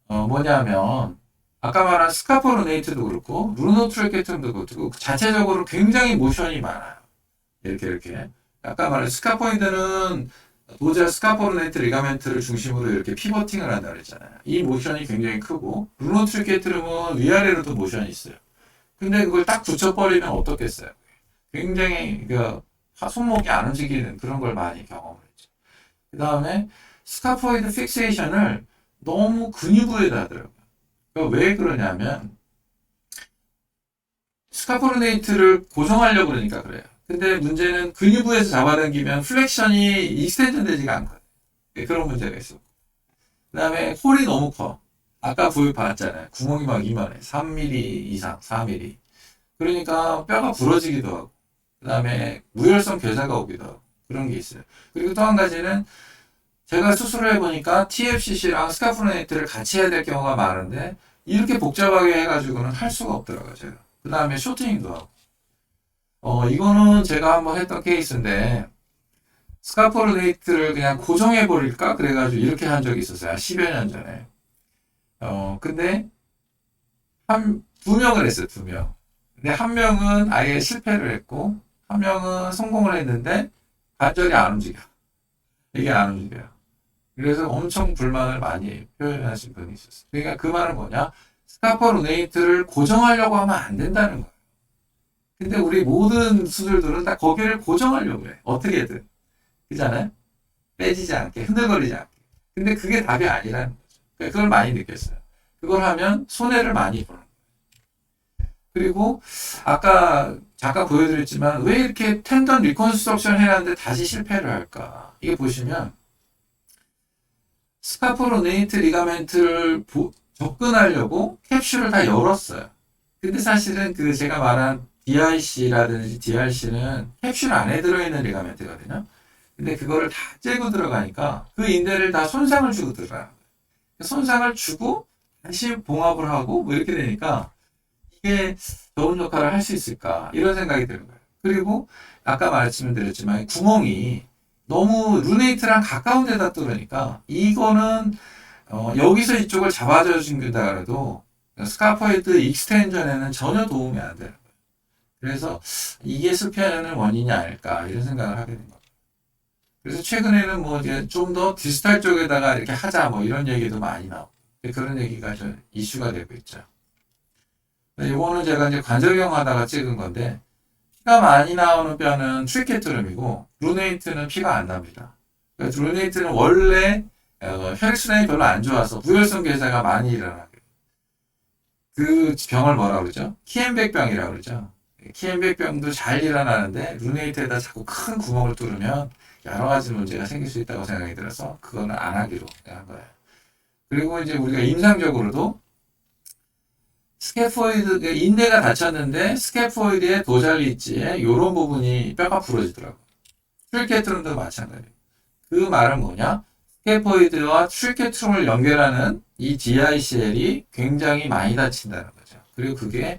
뭐냐면 아까 말한 스카포르네이트도 그렇고 루노트리케트도 그렇고 자체적으로 굉장히 모션이 많아요. 이렇게 아까 말한 스카포이드는 도자 스카포르네이트 리가멘트를 중심으로 이렇게 피버팅을 한다 그랬잖아요. 이 모션이 굉장히 크고 루노트리케트름은 위아래로도 모션이 있어요. 근데 그걸 딱 붙여버리면 어떻겠어요? 굉장히 손목이 안 움직이는 그런 걸 많이 경험을 했죠. 그 다음에 스카포이드 픽세이션을 너무 근육부에다 하더라고요. 그러니까 왜 그러냐면 스카포르네이트를 고정하려고 그러니까 그래요. 근데 문제는 근육부에서 잡아당기면 플렉션이 익스텐전 되지가 않거든요. 그런 문제가 있었고. 그 다음에 홀이 너무 커. 아까 봤잖아요. 구멍이 막 이만해. 3mm 이상, 4mm. 그러니까 뼈가 부러지기도 하고. 그 다음에 무혈성 괴사가 오기도 하고. 그런 게 있어요. 그리고 또 한 가지는 제가 수술을 해보니까 TFCC랑 스카포르네이트를 같이 해야 될 경우가 많은데 이렇게 복잡하게 해가지고는 할 수가 없더라고요, 제가. 그 다음에 쇼트닝도 하고. 이거는 제가 한번 했던 케이스인데 스카포르네이트를 그냥 고정해버릴까? 그래가지고 이렇게 한 적이 있었어요. 한 10여 년 전에. 근데 두 명을 했어요, 두 명. 근데 한 명은 아예 실패를 했고 한 명은 성공을 했는데 관절이 안 움직여. 이게 안 움직여요. 그래서 엄청 불만을 많이 표현하신 분이 있었어요. 그러니까 그 말은 뭐냐? 스카포르네이트를 고정하려고 하면 안 된다는 거예요. 근데 우리 모든 수술들은 다 거기를 고정하려고 해. 어떻게든. 그잖아요? 빼지지 않게, 흔들거리지 않게. 근데 그게 답이 아니라는 거죠. 그러니까 그걸 많이 느꼈어요. 그걸 하면 손해를 많이 보는 거예요. 그리고 아까 잠깐 보여드렸지만 왜 이렇게 텐던 리컨스트럭션 해놨는데 다시 실패를 할까? 이게 보시면 스카포르네이트 리가멘트를 접근하려고 캡슐을 다 열었어요. 근데 사실은 제가 말한 DIC라든지 DRC는 캡슐 안에 들어있는 리가멘트거든요. 근데 그거를 다 째고 들어가니까 그 인대를 다 손상을 주고 들어가요. 손상을 주고 다시 봉합을 하고 뭐 이렇게 되니까 이게 좋은 역할을 할 수 있을까 이런 생각이 드는 거예요. 그리고 아까 말씀드렸지만 구멍이 너무 루네이트랑 가까운 데다 뚫으니까 이거는 여기서 이쪽을 잡아줘 준다 그래도 스카포이드 익스텐전에는 전혀 도움이 안 되는 거예요. 그래서 이게 실패하는 원인이 아닐까 이런 생각을 하게 된 겁니다. 그래서 최근에는 뭐 이제 좀 더 디지털 쪽에다가 이렇게 하자 뭐 이런 얘기도 많이 나오고 그런 얘기가 좀 이슈가 되고 있죠. 이거는 제가 이제 관절경 하다가 찍은 건데 피가 많이 나오는 뼈는 트리케트름이고 루네이트는 피가 안 납니다. 그러니까 루네이트는 원래 혈액순환이 별로 안 좋아서 무혈성 괴사가 많이 일어나게 그 병을 뭐라 그러죠? 키엔백병이라고 그러죠. 키엔백병도 잘 일어나는데 루네이트에다 자꾸 큰 구멍을 뚫으면 여러 가지 문제가 생길 수 있다고 생각이 들어서 그거는 안 하기로 한 거예요. 그리고 이제 우리가 임상적으로도 스캐포이드, 인대가 다쳤는데 스캐포이드의 도잘리지에 이런 부분이 뼈가 부러지더라고요. 트리케트룸도 마찬가지예요. 그 말은 뭐냐? 스캐포이드와 트리케트룸을 연결하는 이 DICL이 굉장히 많이 다친다는 거죠. 그리고 그게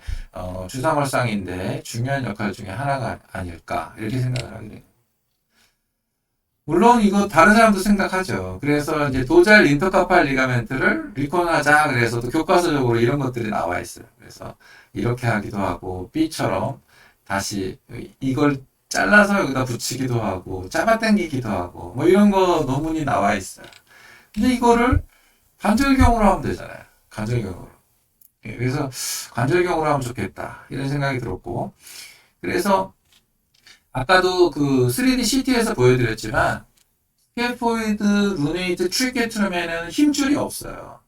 주사물상인데 중요한 역할 중에 하나가 아닐까 이렇게 생각을 하게 됩니다. 물론 이거 다른 사람도 생각하죠. 그래서 이제 도잘 인터카팔 리가멘트를 리콘하자 그래서 또 교과서적으로 이런 것들이 나와 있어요. 그래서 이렇게 하기도 하고 B처럼 다시 이걸 잘라서 여기다 붙이기도 하고 잡아당기기도 하고 뭐 이런 거 논문이 나와 있어요. 근데 이거를 관절경으로 하면 되잖아요. 관절경으로. 그래서 관절경으로 하면 좋겠다 이런 생각이 들었고 그래서 아까도 그 3D CT에서 보여드렸지만 스케포이드, 루네이트, 트리케트럼에는 힘줄이 없어요.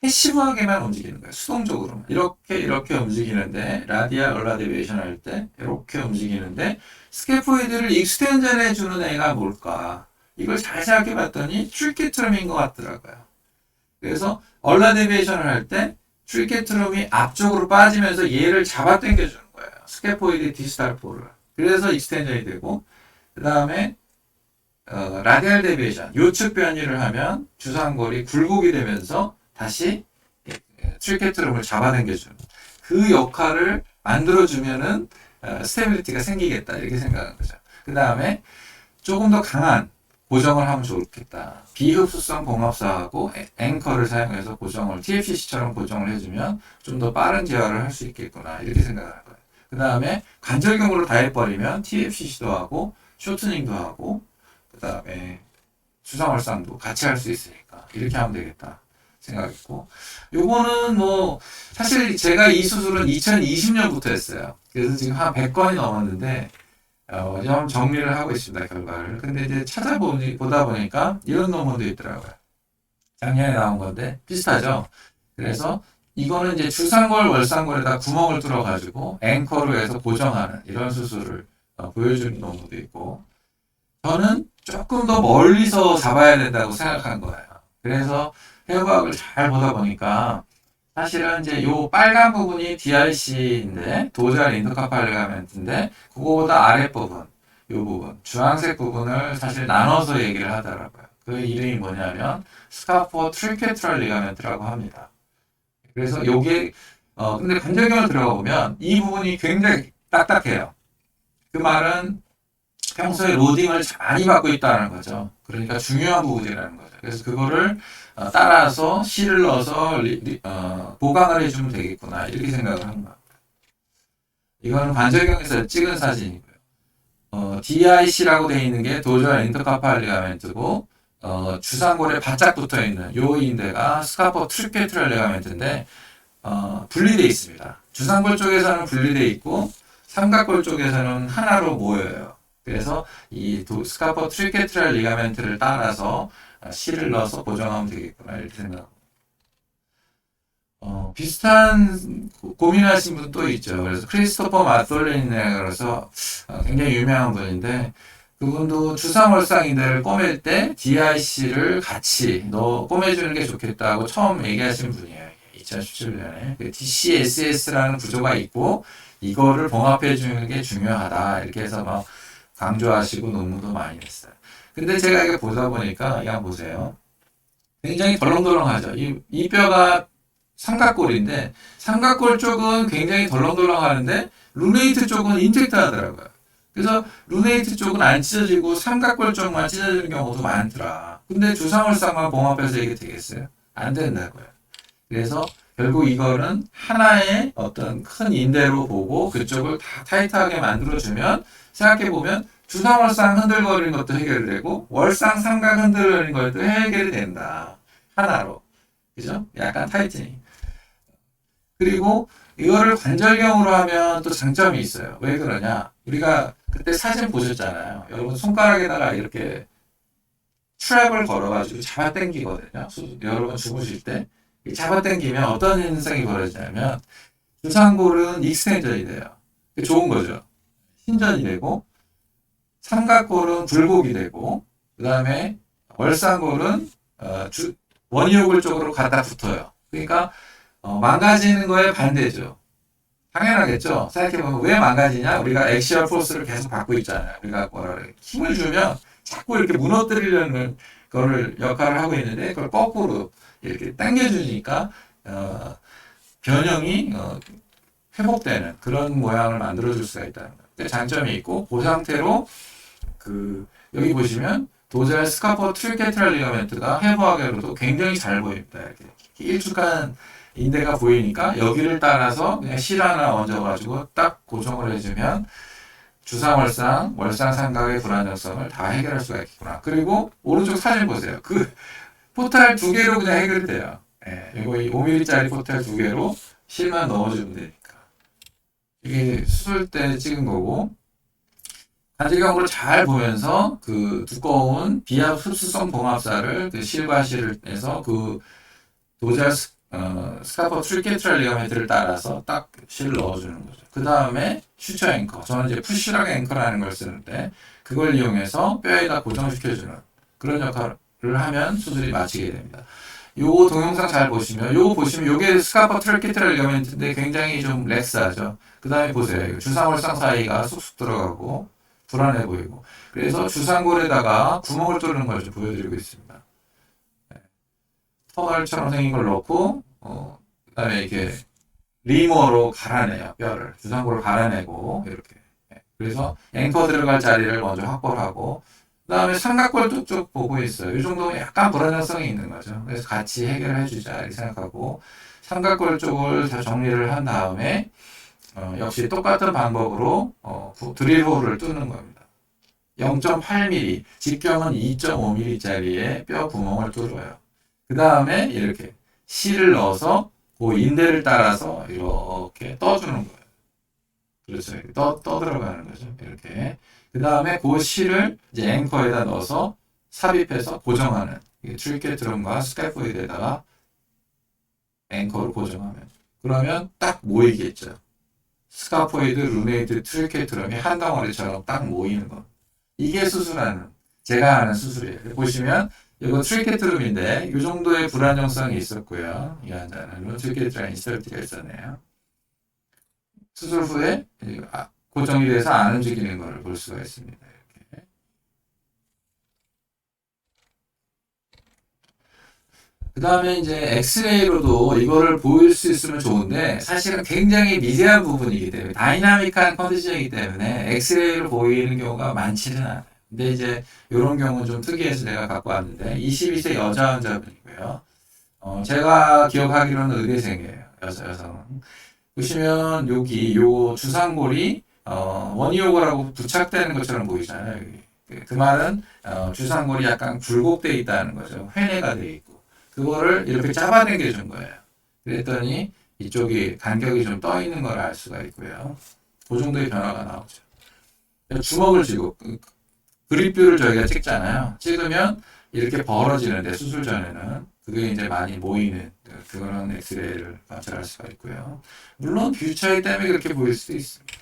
패시브하게만 움직이는 거예요. 수동적으로만. 이렇게 움직이는데, 라디알 얼라데비에이션 할 때, 이렇게 움직이는데, 스케포이드를 익스텐전 해주는 애가 뭘까? 이걸 잘 생각해 봤더니, 트리케트럼인 것 같더라고요. 그래서, 얼라데비에이션을 할 때, 트리케트럼이 앞쪽으로 빠지면서 얘를 잡아 당겨주는 거예요. 스케포이드 디스탈 포를. 그래서 익스텐전이 되고, 그 다음에, 라디알 데비에이션, 요측 변이를 하면 주상골이 굴곡이 되면서 다시 트리케트럼을 잡아당겨주는 그 역할을 만들어주면은 스테빌리티가 생기겠다 이렇게 생각하는 거죠. 그 다음에 조금 더 강한 고정을 하면 좋겠다. 비흡수성 봉합사하고 앵커를 사용해서 고정을 TFCC처럼 고정을 해주면 좀 더 빠른 재활을 할 수 있겠구나 이렇게 생각하는 거예요. 그 다음에 관절경으로 다 해버리면 TFCC도 하고 쇼트닝도 하고 그 다음에 주상월상도 같이 할 수 있으니까 이렇게 하면 되겠다 생각했고, 요거는 뭐 사실 제가 이 수술은 2020년부터 했어요. 그래서 지금 한 100건이 넘었는데 좀 정리를 하고 있습니다, 결과를. 근데 이제 보다 보니까 이런 논문도 있더라고요. 작년에 나온 건데 비슷하죠. 그래서 이거는 이제 주상골, 월상골에다 구멍을 뚫어가지고 앵커로 해서 고정하는 이런 수술을 보여주는 논문도 있고, 저는 조금 더 멀리서 잡아야 된다고 생각한 거예요. 그래서 해부학을 잘 보다 보니까 사실은 이제 요 빨간 부분이 DRC인데 도저알 인터카팔 리가멘트인데 그거보다 아랫부분, 요 부분, 주황색 부분을 사실 나눠서 얘기를 하더라고요. 그 이름이 뭐냐면 스카포 트리케트럴 리가멘트라고 합니다. 그래서 요게 근데 관절경을 들어가 보면 이 부분이 굉장히 딱딱해요. 그 말은 평소에 로딩을 많이 받고 있다는 거죠. 그러니까 중요한 부분이라는 거죠. 그래서 그거를 따라서 실을 넣어서 보강을 해주면 되겠구나 이렇게 생각을 한 거예요. 이거는 관절경에서 찍은 사진이고요. DIC라고 되어 있는 게 도저알 인터카팔 리가멘트고 주상골에 바짝 붙어 있는 요 인대가 스카포 트리케트럴 리가멘트인데 분리되어 있습니다. 주상골 쪽에서는 분리되어 있고 삼각골 쪽에서는 하나로 모여요. 그래서 이 스카포 트리케트럴 리가멘트를 따라서 실을 넣어서 고정하면 되겠구나 이렇게 생각합니다. 비슷한 고민하신 분 또 있죠. 그래서 크리스토퍼 마솔린이라고 해서 굉장히 유명한 분인데 그분도 주상월상인대를 꼬맬 때 DIC를 같이 꼬매주는 게 좋겠다고 처음 얘기하신 분이에요. 2017년에 DCSS라는 구조가 있고 이거를 봉합해 주는 게 중요하다 이렇게 해서 막 강조하시고 논문도 많이 냈어요. 근데 제가 이게 보다 보니까 그냥 보세요. 굉장히 덜렁덜렁하죠. 이 뼈가 삼각골인데 삼각골 쪽은 굉장히 덜렁덜렁하는데 루네이트 쪽은 인텍트 하더라고요. 그래서 루네이트 쪽은 안 찢어지고 삼각골 쪽만 찢어지는 경우도 많더라. 근데 주상월상만 봉합해서 이게 되겠어요? 안 된다고요. 그래서 결국 이거는 하나의 어떤 큰 인대로 보고 그쪽을 다 타이트하게 만들어주면 생각해보면 주상월상 흔들거리는 것도 해결되고 월상 삼각 흔들거리는 것도 해결이 된다. 하나로. 그죠? 약간 타이트닝. 그리고 이거를 관절경으로 하면 또 장점이 있어요. 왜 그러냐? 우리가 그때 사진 보셨잖아요. 여러분 손가락에다가 이렇게 트랩을 걸어가지고 잡아당기거든요. 여러분 주무실 때. 잡아당기면 어떤 현상이 벌어지냐면 주상골은 익스텐전이 돼요. 좋은 거죠. 신전이 되고 삼각골은 굴곡이 되고 그 다음에 월상골은 원이오골 쪽으로 갖다 붙어요. 그러니까 망가지는 거에 반대죠. 당연하겠죠. 생각해보면 왜 망가지냐? 우리가 액시얼 포스를 계속 받고 있잖아요. 우리가 뭐라 그래 힘을 주면 자꾸 이렇게 무너뜨리려는 거를 역할을 하고 있는데 그걸 거꾸로 이렇게 당겨주니까 변형이 회복되는 그런 모양을 만들어줄 수가 있다는 거예요. 장점이 있고 그 상태로 여기 보시면 도저알 스카포 트리케트럴 리가멘트가 해부학으로도 굉장히 잘 보입니다. 이렇게 일축한 인대가 보이니까 여기를 따라서 그냥 실 하나 얹어가지고 딱 고정을 해주면 주상월상, 월상 삼각의 불안정성을 다 해결할 수가 있겠구나. 그리고 오른쪽 사진 보세요. 포탈 2개로 그냥 해결이 돼요. 예, 이거 5mm짜리 포탈 2개로 실만 넣어주면 되니까. 이게 수술 때 찍은 거고 단지경으로 잘 보면서 그 두꺼운 비압 흡수성 봉합사를 그 실과 실을 해서 그 도자 스카퍼 트리케트랄 리가멘트를 따라서 딱 실을 넣어주는 거죠. 그 다음에 슈처 앵커. 저는 이제 푸시락 앵커라는 걸 쓰는데 그걸 이용해서 뼈에다 고정시켜주는 그런 역할을 하면 수술이 마치게 됩니다. 요거 동영상 잘 보시면 요거 보시면 요게 스카퍼 트리케트랄 리가멘트인데 굉장히 좀 렉스하죠. 그 다음에 보세요. 주상월상 사이가 쑥쑥 들어가고 불안해 보이고 그래서 주상골에다가 구멍을 뚫는 걸 좀 보여드리고 있습니다. 터널처럼 생긴 걸 넣고 그다음에 이렇게 리머로 갈아내요. 뼈를 주상골을 갈아내고 이렇게 그래서 앵커 들어갈 자리를 먼저 확보를 하고 그다음에 삼각골 쪽 보고 있어요. 이 정도면 약간 불안정성이 있는 거죠. 그래서 같이 해결해 주자 이렇게 생각하고 삼각골 쪽을 다 정리를 한 다음에 역시 똑같은 방법으로 드릴홀을 뚫는 겁니다. 0.8mm, 직경은 2.5mm짜리의 뼈 구멍을 뚫어요. 그 다음에 이렇게 실을 넣어서 그 인대를 따라서 이렇게 떠주는 거예요. 그렇죠. 떠 들어가는 거죠. 이렇게. 그 다음에 그 실을 이제 앵커에다 넣어서 삽입해서 고정하는. 이게 트리케트럼과 스캐포이드에다가 앵커를 고정하면. 그러면 딱 모이겠죠. 스카포이드, 루네이드, 트리케트럼이 한 덩어리처럼 딱 모이는 거. 이게 수술하는, 제가 하는 수술이에요. 보시면, 이거 트리케트럼인데, 이 정도의 불안정성이 있었고요. 이 환자는 트리케트럼 인스터티가 있었네요. 수술 후에 고정이 돼서 안 움직이는 것을 볼 수가 있습니다. 이렇게. 그 다음에 이제 엑스레이로도 이거를 보일 수 있으면 좋은데 사실은 굉장히 미세한 부분이기 때문에 다이나믹한 컨디션이기 때문에 엑스레이로 보이는 경우가 많지는 않아요. 근데 이제 이런 경우는 좀 특이해서 제가 갖고 왔는데 22세 여자 환자분이고요. 제가 기억하기로는 의대생이에요. 여성은. 보시면 여기 요 주상골이 원이오골하고 부착되는 것처럼 보이잖아요. 여기. 그 말은 주상골이 약간 굴곡되어 있다는 거죠. 회내가 되어 있고. 그거를 이렇게 잡아당겨 준 거예요. 그랬더니 이쪽이 간격이 좀 떠 있는 걸 알 수가 있고요. 그 정도의 변화가 나오죠. 주먹을 쥐고 그립뷰를 저희가 찍잖아요. 찍으면 이렇게 벌어지는데 수술 전에는 그게 이제 많이 모이는 그런 엑스레이를 관찰할 수가 있고요. 물론 뷰 차이 때문에 그렇게 보일 수도 있습니다.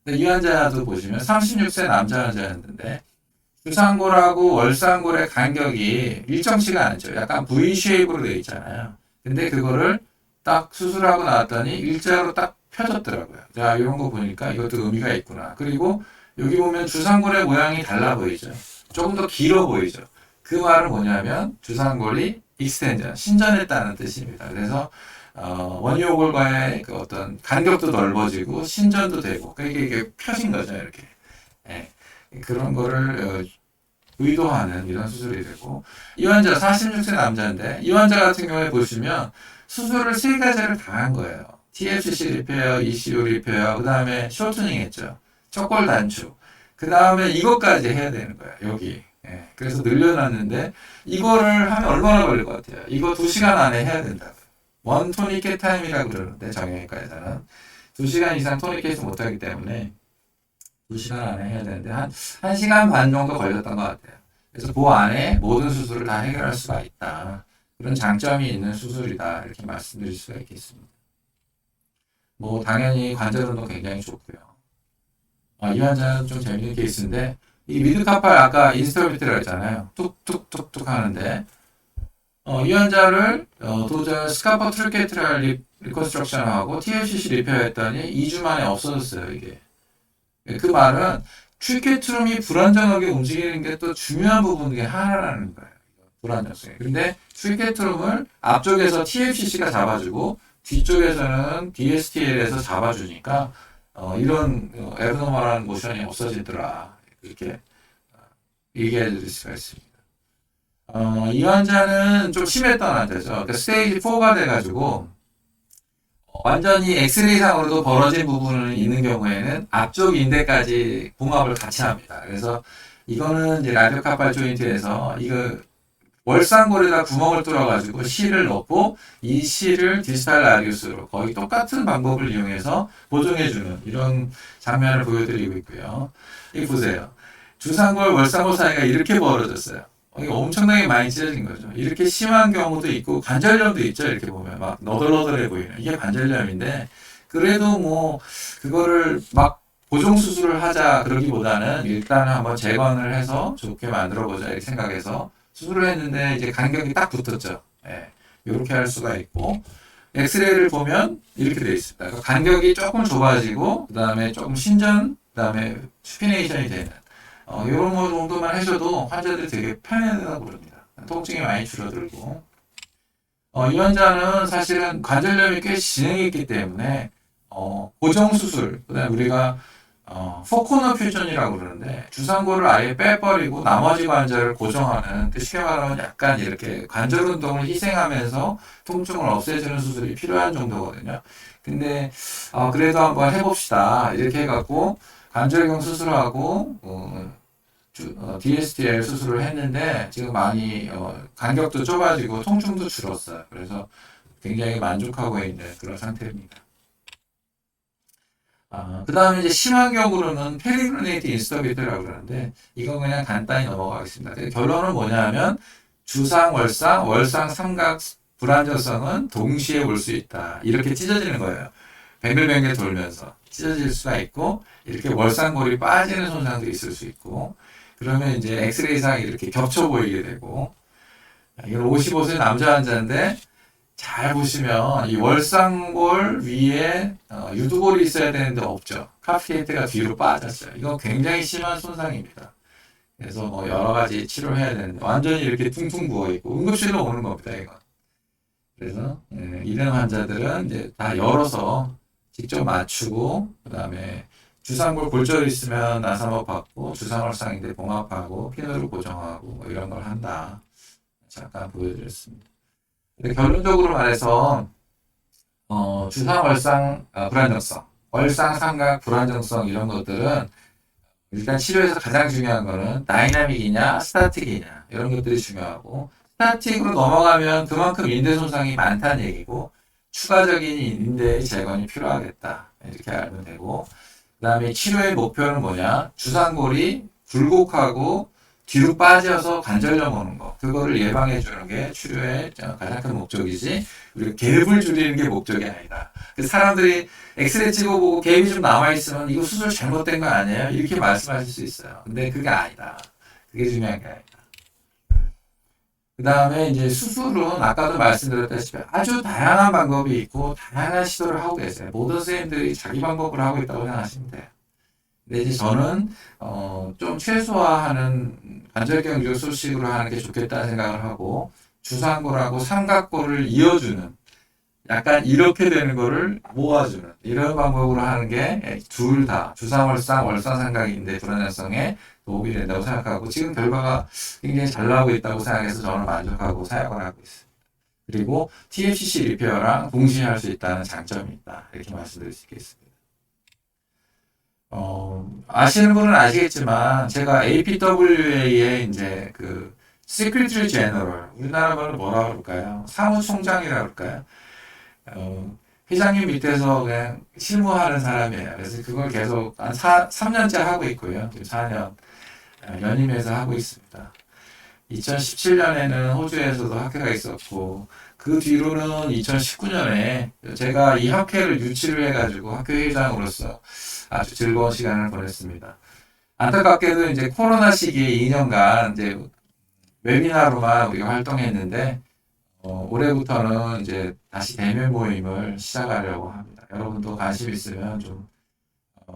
근데 이 환자도 보시면 36세 남자 환자였는데 주상골하고 월상골의 간격이 일정치가 않죠. 약간 V 쉐입으로 되어 있잖아요. 근데 그거를 딱 수술하고 나왔더니 일자로 딱 펴졌더라고요. 자, 이런 거 보니까 이것도 의미가 있구나. 그리고 여기 보면 주상골의 모양이 달라 보이죠. 조금 더 길어 보이죠. 그 말은 뭐냐면 주상골이 익스텐전, 신전했다는 뜻입니다. 그래서 원효골과의 그 어떤 간격도 넓어지고 신전도 되고 그러니까 이게 펴진 거죠. 이렇게. 예. 그런 거를 의도하는 이런 수술이 되고 이 환자 46세 남자인데 이 환자 같은 경우에 보시면 수술을 세 가지를 다 한 거예요. TFCC 리페어, ECU 리페어, 그 다음에 쇼트닝 했죠. 척골 단축. 그 다음에 이것까지 해야 되는 거예요. 여기. 예. 그래서 늘려놨는데 이거를 하면 얼마나 걸릴 것 같아요? 이거 2시간 안에 해야 된다고요. 원 토니켓 타임이라고 그러는데 정형외과에서는 2시간 이상 토니켓을 못하기 때문에 2시간 안에 해야 되는데 한 1시간 반 정도 걸렸던 것 같아요. 그래서 그 안에 모든 수술을 다 해결할 수가 있다. 그런 장점이 있는 수술이다. 이렇게 말씀드릴 수가 있겠습니다. 뭐 당연히 관절운도 굉장히 좋고요. 이 환자는 좀 재밌는 케이스인데 이 미드카팔 아까 인스터비트라고 했잖아요. 툭툭툭툭 하는데 이 환자를 도저 스카퍼 트리케트랄 리컨스트럭션하고 TFCC 리페어했더니 2주 만에 없어졌어요. 이게. 그 말은 트리케트럼이 불안정하게 움직이는 게 또 중요한 부분 중에 하나라는 거예요. 불안정성이. 근데 트리케트럼을 앞쪽에서 TFCC가 잡아주고 뒤쪽에서는 DSTL에서 잡아주니까 이런 에브노멀한 모션이 없어지더라. 이렇게 얘기해 드릴 수가 있습니다. 이 환자는 좀 심했던 환자죠. 그러니까 스테이지 4가 돼가지고 완전히 엑스레이상으로도 벌어진 부분이 있는 경우에는 앞쪽 인대까지 봉합을 같이 합니다. 그래서 이거는 이제 라디오카팔 조인트에서 이거 월상골에다 구멍을 뚫어가지고 실을 넣고 이 실을 디지털 라디우스로 거의 똑같은 방법을 이용해서 보정해주는 이런 장면을 보여드리고 있고요. 이 보세요. 주상골, 월상골 사이가 이렇게 벌어졌어요. 이게 엄청나게 많이 찢어진 거죠. 이렇게 심한 경우도 있고 관절염도 있죠. 이렇게 보면 막 너덜너덜해 보이는 이게 관절염인데 그래도 뭐 그거를 막 보정 수술을 하자 그러기보다는 일단 한번 재건을 해서 좋게 만들어 보자 이렇게 생각해서 수술을 했는데 이제 간격이 딱 붙었죠. 예, 이렇게 할 수가 있고 엑스레이를 보면 이렇게 되어 있습니다. 그러니까 간격이 조금 좁아지고 그 다음에 조금 신전, 그 다음에 슈피네이션이 되는 이런 거 정도만 하셔도 환자들이 되게 편해진다고 그럽니다. 통증이 많이 줄어들고 이 환자는 사실은 관절염이 꽤 진행했기 때문에 고정 수술, 그다음에 우리가 포코너 퓨전이라고 그러는데 주상골을 아예 빼버리고 나머지 관절을 고정하는 쉽게 말하면 약간 이렇게 관절 운동을 희생하면서 통증을 없애주는 수술이 필요한 정도거든요. 근데 그래도 한번 해봅시다 이렇게 해갖고 관절경 수술하고 DSTL 수술을 했는데 지금 많이 간격도 좁아지고 통증도 줄었어요. 그래서 굉장히 만족하고 있는 그런 상태입니다. 그 다음에 이제 심한 경우로는 페리브로네이트 인스터비트라고 그러는데 이건 그냥 간단히 넘어가겠습니다. 결론은 뭐냐면 주상, 월상 삼각 불안정성은 동시에 올 수 있다. 이렇게 찢어지는 거예요. 뱅글뱅글 돌면서 찢어질 수가 있고 이렇게 월상골이 빠지는 손상도 있을 수 있고 그러면 이제 엑스레이상 이렇게 겹쳐 보이게 되고 이건 55세 남자 환자인데 잘 보시면 이 월상골 위에 유두골이 있어야 되는데 없죠. 카피게이트가 뒤로 빠졌어요. 이건 굉장히 심한 손상입니다. 그래서 뭐 여러 가지 치료를 해야 되는데 완전히 이렇게 퉁퉁 부어 있고 응급실로 오는 겁니다. 이건. 그래서 이런 환자들은 이제 다 열어서 직접 맞추고 그다음에 주상골 골절이 있으면 나사목 받고 주상월상인데 봉합하고 피너를 고정하고 뭐 이런 걸 한다. 잠깐 보여드렸습니다. 근데 결론적으로 말해서 주상월상 불안정성, 월상삼각 불안정성 이런 것들은 일단 치료에서 가장 중요한 거는 다이나믹이냐 스타틱이냐 이런 것들이 중요하고 스타틱으로 넘어가면 그만큼 인대 손상이 많다는 얘기고 추가적인 인대의 재건이 필요하겠다 이렇게 알면 되고 그 다음에 치료의 목표는 뭐냐 주상골이 굴곡하고 뒤로 빠져서 관절염 오는 거 그거를 예방해 주는 게 치료의 가장 큰 목적이지 우리가 갭을 줄이는 게 목적이 아니다. 그래서 사람들이 엑스레이 찍어보고 갭이 좀 남아있으면 이거 수술 잘못된 거 아니에요? 이렇게 말씀하실 수 있어요. 근데 그게 아니다. 그게 중요한 게 아니다. 그 다음에 이제 수술은 아까도 말씀드렸다시피 아주 다양한 방법이 있고 다양한 시도를 하고 계세요. 모든 선생님들이 자기 방법을 하고 있다고 생각하시면 돼요. 근데 이제 저는 좀 최소화하는 관절경 수술식으로 하는 게 좋겠다는 생각을 하고 주상골하고 삼각골을 이어주는 약간 이렇게 되는 거를 모아주는 이런 방법으로 하는 게 둘 다 주상월상, 월상삼각인데 불안정성에 도움이 된다고 생각하고 지금 결과가 굉장히 잘 나오고 있다고 생각해서 저는 만족하고 사용을 하고 있습니다. 그리고 TFCC 리페어랑 동시에 할 수 있다는 장점이 있다. 이렇게 말씀드릴 수 있겠습니다. 아시는 분은 아시겠지만 제가 APWA의 이제 그 Secretary General 우리나라 말로 뭐라 그럴까요? 사무총장이라 그럴까요? 회장님 밑에서 그냥 실무하는 사람이에요. 그래서 그걸 계속 한 3년째 하고 있고요. 지금 4년 연임해서 하고 있습니다. 2017년에는 호주에서도 학회가 있었고 그 뒤로는 2019년에 제가 이 학회를 유치를 해가지고 학회 회장으로서 아주 즐거운 시간을 보냈습니다. 안타깝게도 이제 코로나 시기에 2년간 이제 웨비나로만 우리가 활동했는데 올해부터는 이제 다시 대면 모임을 시작하려고 합니다. 여러분도 관심 있으면 좀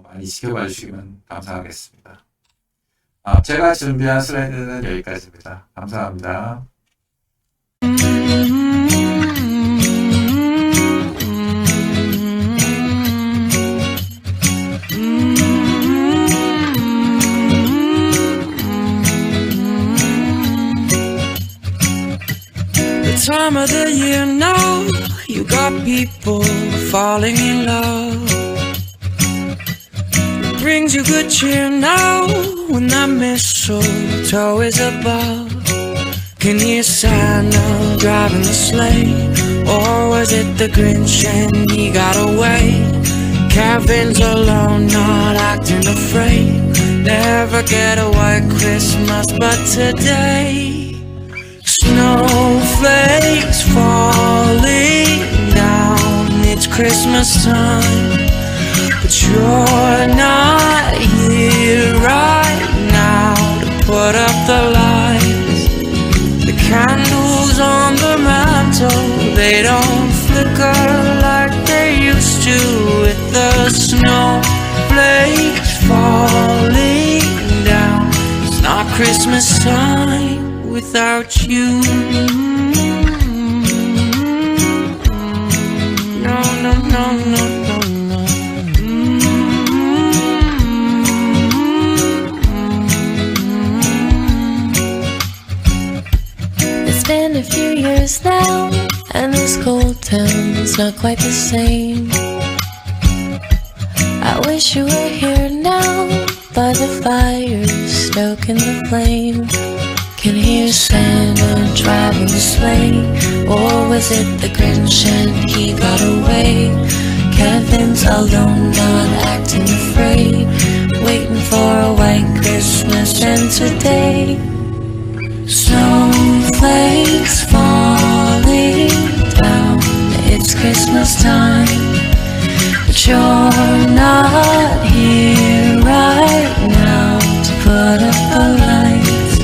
많이 지켜봐 주시면 감사하겠습니다. 제가 준비한 슬라이드는 여기까지입니다. 감사합니다. Time of the year now, you got people falling in love. It brings you good cheer now when that mistletoe is above. Can you Santa driving the sleigh? Or was it the Grinch and he got away? Kevin's alone, not acting afraid. Never get a white Christmas, but today snowflakes falling down. It's Christmas time, but you're not here right now to put up the lights. The candles on the mantle, they don't flicker like they used to. With the snowflakes falling down, it's not Christmas time without you. No, no, no, no, no, no. It's been a few years now, and this cold town's not quite the same. I wish you were here now, by the fire, stoking the flame. Can hear Santa driving the sleigh, or was it the Grinch and he got away? Kevin's alone, not acting afraid, waiting for a white Christmas. And today, snowflakes falling down. It's Christmas time, but you're not here right now to put up the lights.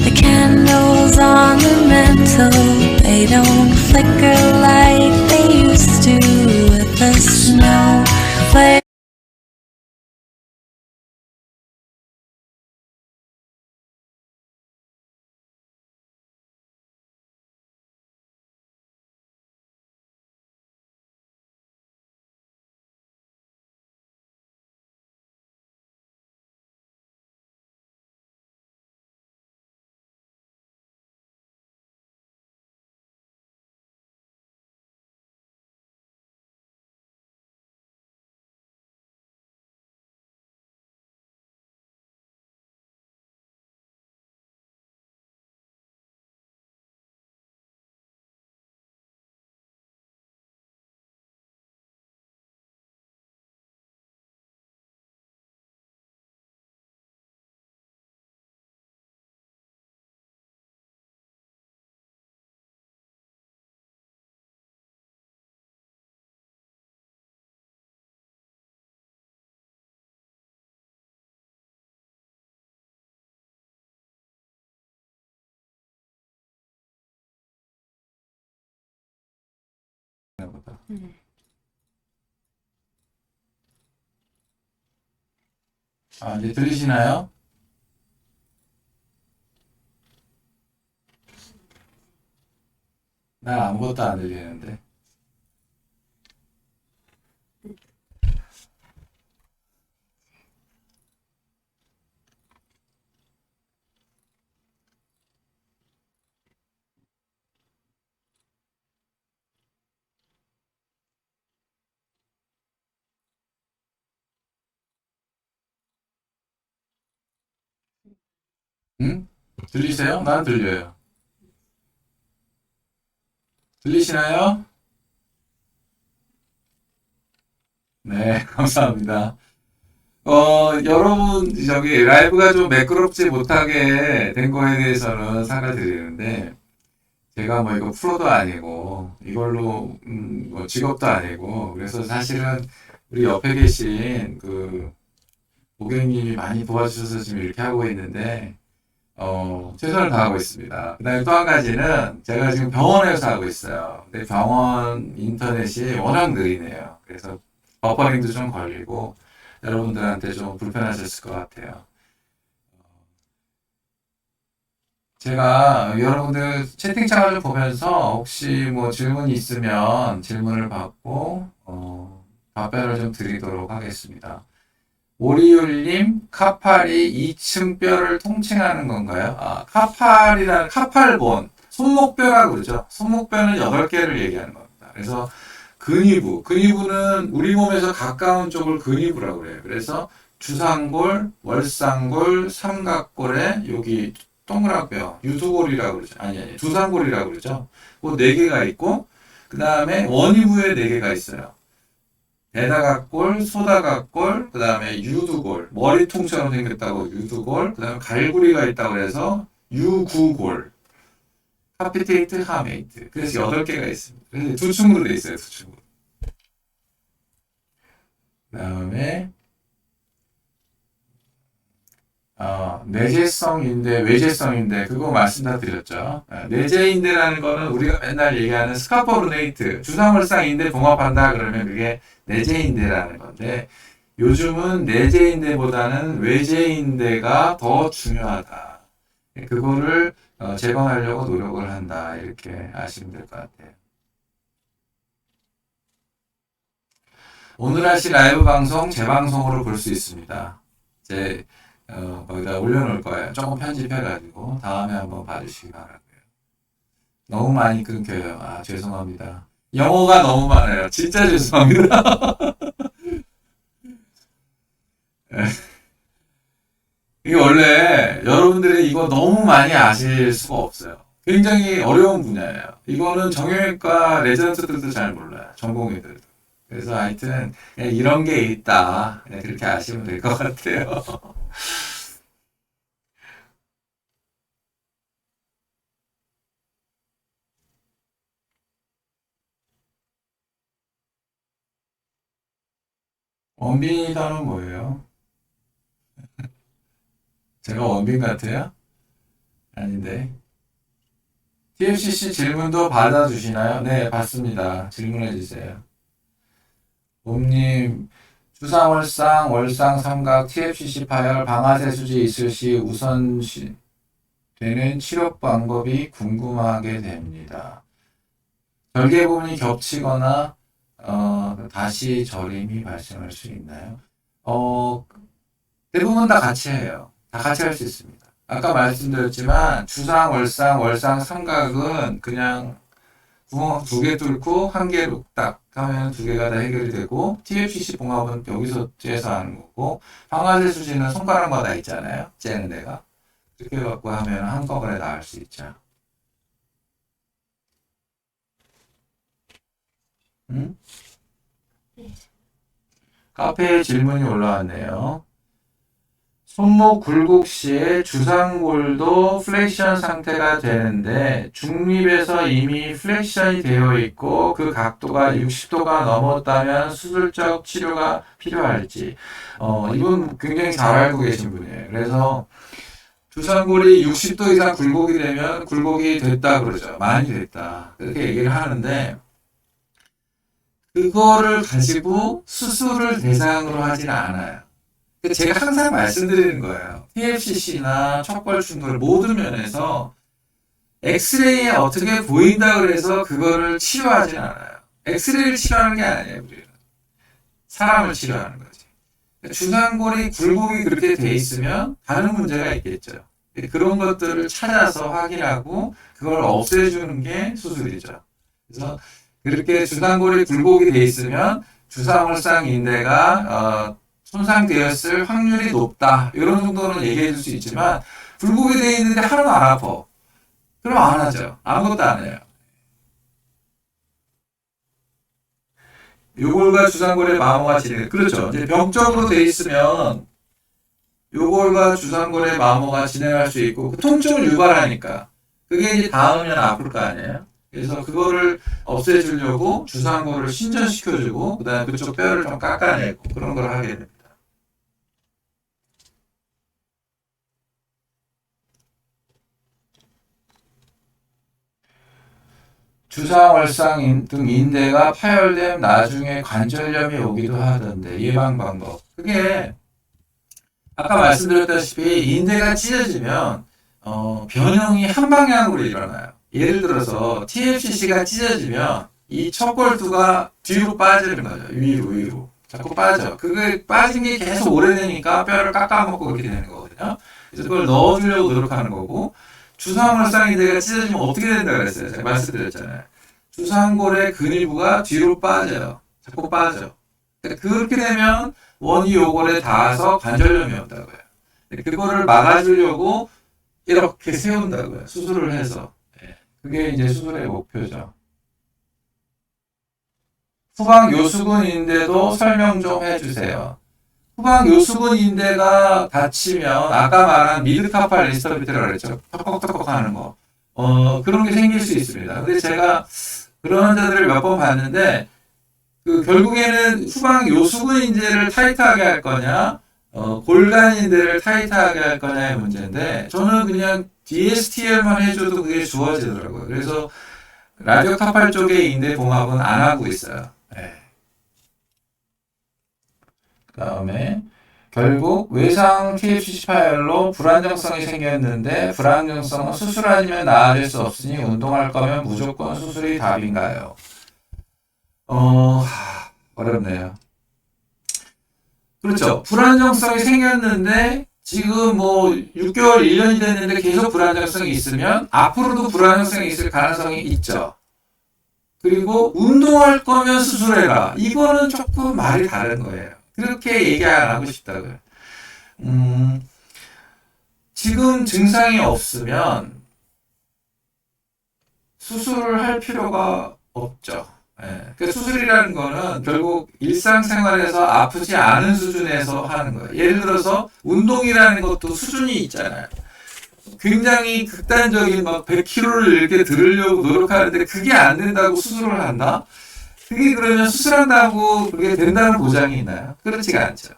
The candles on the mantle, they don't flicker like they used to. With the snowflakes 보다. 이제 들리시나요? 난 아무것도 안 들리는데. 응? 들리세요? 난 들려요. 들리시나요? 네, 감사합니다. 여러분, 라이브가 좀 매끄럽지 못하게 된 거에 대해서는 사과드리는데, 제가 뭐 이거 프로도 아니고, 이걸로, 뭐 직업도 아니고, 그래서 사실은 우리 옆에 계신 그 고객님이 많이 도와주셔서 지금 이렇게 하고 있는데, 최선을 다하고 있습니다. 그 다음에 또 한 가지는 제가 지금 병원에서 하고 있어요. 근데 병원 인터넷이 워낙 느리네요. 그래서 버퍼링도 좀 걸리고 여러분들한테 좀 불편하셨을 것 같아요. 제가 여러분들 채팅창을 좀 보면서 혹시 뭐 질문이 있으면 질문을 받고 답변을 좀 드리도록 하겠습니다. 오리율님, 카팔이 2층 뼈를 통칭하는 건가요? 카팔이라는 카팔본, 손목뼈라고 그러죠. 손목뼈는 8개를 얘기하는 겁니다. 그래서 근위부는 우리 몸에서 가까운 쪽을 근위부라고 그래요. 그래서 주상골, 월상골, 삼각골에 여기 동그랗 뼈, 유두골이라고 그러죠. 아니, 두상골이라고 그러죠. 그 4개가 있고, 그 다음에 원위부에 4개가 있어요. 대다각골, 소다각골, 그 다음에 유두골, 머리통처럼 생겼다고 유두골, 그 다음에 갈구리가 있다고 해서 유구골, 카피테이트, 하메이트. 그래서 8개가 있습니다. 그래서 2층으로 돼 있어요, 2층으로. 그 다음에 내재성인데, 외재성인데, 그거 말씀 다 드렸죠. 내재인대라는 거는 우리가 맨날 얘기하는 스카포르네이트, 주상월상인대 봉합한다 그러면 그게 내재인대라는 건데, 요즘은 내재인대보다는 외재인대가 더 중요하다. 그거를 재건하려고 노력을 한다. 이렇게 아시면 될 것 같아요. 오늘 하실 라이브 방송 재방송으로 볼 수 있습니다. 거기다 올려놓을 거예요. 조금 편집해가지고 다음에 한번 봐주시기 바라고요. 너무 많이 끊겨요. 죄송합니다. 영어가 너무 많아요. 진짜 죄송합니다. 이게 원래 여러분들이 이거 너무 많이 아실 수가 없어요. 굉장히 어려운 분야예요. 이거는 정형외과 레지던트들도 잘 몰라요. 전공의들도. 그래서 하여튼 그냥 이런 게 있다. 그냥 그렇게 아시면 될 것 같아요. 원빈이다는 뭐예요? 제가 원빈 같아요? 아닌데. TFCC 질문도 받아주시나요? 네, 받습니다. 질문해주세요. 봄님, 주상월상, 월상, 삼각, TFCC 파열, 방아쇠 수지 있을 시 우선 되는 치료 방법이 궁금하게 됩니다. 절개 부분이 겹치거나 다시 저림이 발생할 수 있나요? 대부분 다 같이 해요. 다 같이 할 수 있습니다. 아까 말씀드렸지만 주상, 월상, 삼각은 그냥 구멍 2개 뚫고 1개로 딱 하면 2개가 다 해결이 되고, TFCC 봉합은 여기서 째서 하는 거고, 방아쇠 수지는 손가락마다 있잖아요. 째는 데가. 그렇게 갖고 하면 한꺼번에 다 할 수 있죠. 응? 카페에 질문이 올라왔네요. 손목 굴곡 시에 주상골도 플렉션 상태가 되는데 중립에서 이미 플렉션이 되어 있고 그 각도가 60도가 넘었다면 수술적 치료가 필요할지. 이분 굉장히 잘 알고 계신 분이에요. 그래서 주상골이 60도 이상 굴곡이 되면 굴곡이 됐다 그러죠. 많이 됐다. 그렇게 얘기를 하는데, 그거를 가지고 수술을 대상으로 하지는 않아요. 제가 항상 말씀드리는 거예요. TFCC나 척골 충돌 모든 면에서 엑스레이에 어떻게 보인다 그래서 그거를 치료하진 않아요. 엑스레이를 치료하는 게 아니에요. 우리는 사람을 치료하는 거지. 주상골이 굴곡이 그렇게 돼 있으면 다른 문제가 있겠죠. 그런 것들을 찾아서 확인하고 그걸 없애주는 게 수술이죠. 그래서 그렇게 주상골이 굴곡이 돼 있으면 주상월상 인대가 손상되었을 확률이 높다. 이런 정도는 얘기해 줄 수 있지만, 굴곡이 돼 있는데 하나도 안 아파. 그럼 안 하죠. 아무것도 안 해요. 요골과 주상골의 마모가 진행. 그렇죠. 이제 병적으로 돼 있으면 요골과 주상골의 마모가 진행할 수 있고, 그 통증을 유발하니까 그게 이제 닿으면 아플 거 아니에요. 그래서 그거를 없애주려고 주상골을 신전시켜주고, 그 다음에 그쪽 뼈를 좀 깎아내고 그런 걸 하게 됩니다. 주상월상 등 인대가 파열됨 나중에 관절염이 오기도 하던데 예방 방법. 그게 아까 말씀드렸다시피 인대가 찢어지면 변형이 한 방향으로 일어나요. 예를 들어서 TFCC가 찢어지면 이 척골두가 뒤로 빠지는 거죠. 위로 자꾸 빠져. 그게 빠진 게 계속 오래되니까 뼈를 깎아먹고 그렇게 되는 거거든요. 그래서 그걸 넣어주려고 노력하는 거고, 주상월상 인대가 찢어지면 어떻게 된다 그랬어요? 제가 말씀드렸잖아요. 주상골의 근위부가 뒤로 빠져요. 자꾸 빠져. 그렇게 되면 원위 요골에 닿아서 관절염이 온다고요. 그거를 막아주려고 이렇게 세운다고요. 수술을 해서. 그게 이제 수술의 목표죠. 후방 요수근인데도 설명 좀 해주세요. 후방 요수근인대가 다치면 아까 말한 미드카팔 리스터비트라고 그랬죠. 턱턱턱 하는 거. 그런 게 생길 수 있습니다. 근데 제가 그런 환자들을 몇 번 봤는데 결국에는 후방 요수근인대를 타이트하게 할 거냐 골간인대를 타이트하게 할 거냐의 문제인데 저는 그냥 DSTL만 해줘도 그게 주어지더라고요. 그래서 라디오카팔 쪽의 인대 봉합은 안 하고 있어요. 그 다음에 결국 외상 TFCC 파열로 불안정성이 생겼는데 불안정성은 수술 아니면 나아질 수 없으니 운동할 거면 무조건 수술이 답인가요? 어렵네요. 그렇죠. 불안정성이 생겼는데 지금 뭐 6개월, 1년이 됐는데 계속 불안정성이 있으면 앞으로도 불안정성이 있을 가능성이 있죠. 그리고 운동할 거면 수술해라. 이거는 조금 말이 다른 거예요. 그렇게 얘기 안 하고 싶다고요. 지금 증상이 없으면 수술을 할 필요가 없죠. 그러니까 수술이라는 거는 결국 일상생활에서 아프지 않은 수준에서 하는 거예요. 예를 들어서 운동이라는 것도 수준이 있잖아요. 굉장히 극단적인 막 100kg를 이렇게 들으려고 노력하는데 그게 안 된다고 수술을 한다? 그게 그러면 수술한다고 그게 된다는 보장이 있나요? 그렇지가 않죠.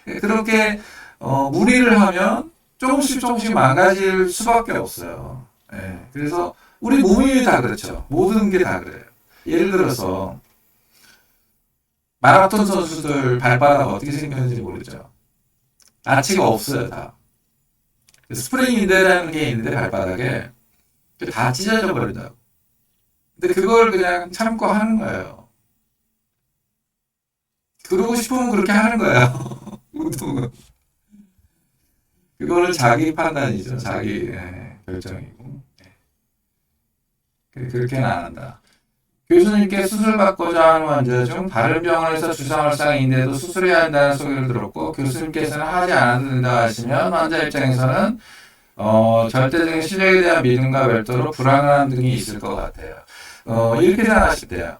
그렇게 무리를 하면 조금씩 망가질 수밖에 없어요. 그래서 우리 몸이 다 그렇죠. 모든 게 다 그래요. 예를 들어서 마라톤 선수들 발바닥 어떻게 생겼는지 모르죠. 아치가 없어요. 다. 스프링 인대라는 게 있는데 발바닥에 다 찢어져 버린다고. 근데 그걸 그냥 참고 하는 거예요. 그러고 싶으면 그렇게 하는 거예요. 운동은. 그거는 자기 판단이죠. 자기 결정이고. 그렇게는 안 한다. 교수님께 수술받고자 하는 환자 중 다른 병원에서 주사월상인데도 수술해야 한다는 소리를 들었고 교수님께서는 하지 않아도 된다 하시면 환자 입장에서는 절대적인 실력에 대한 믿음과 별도로 불안한 등이 있을 것 같아요. 이렇게 생각하실 때요.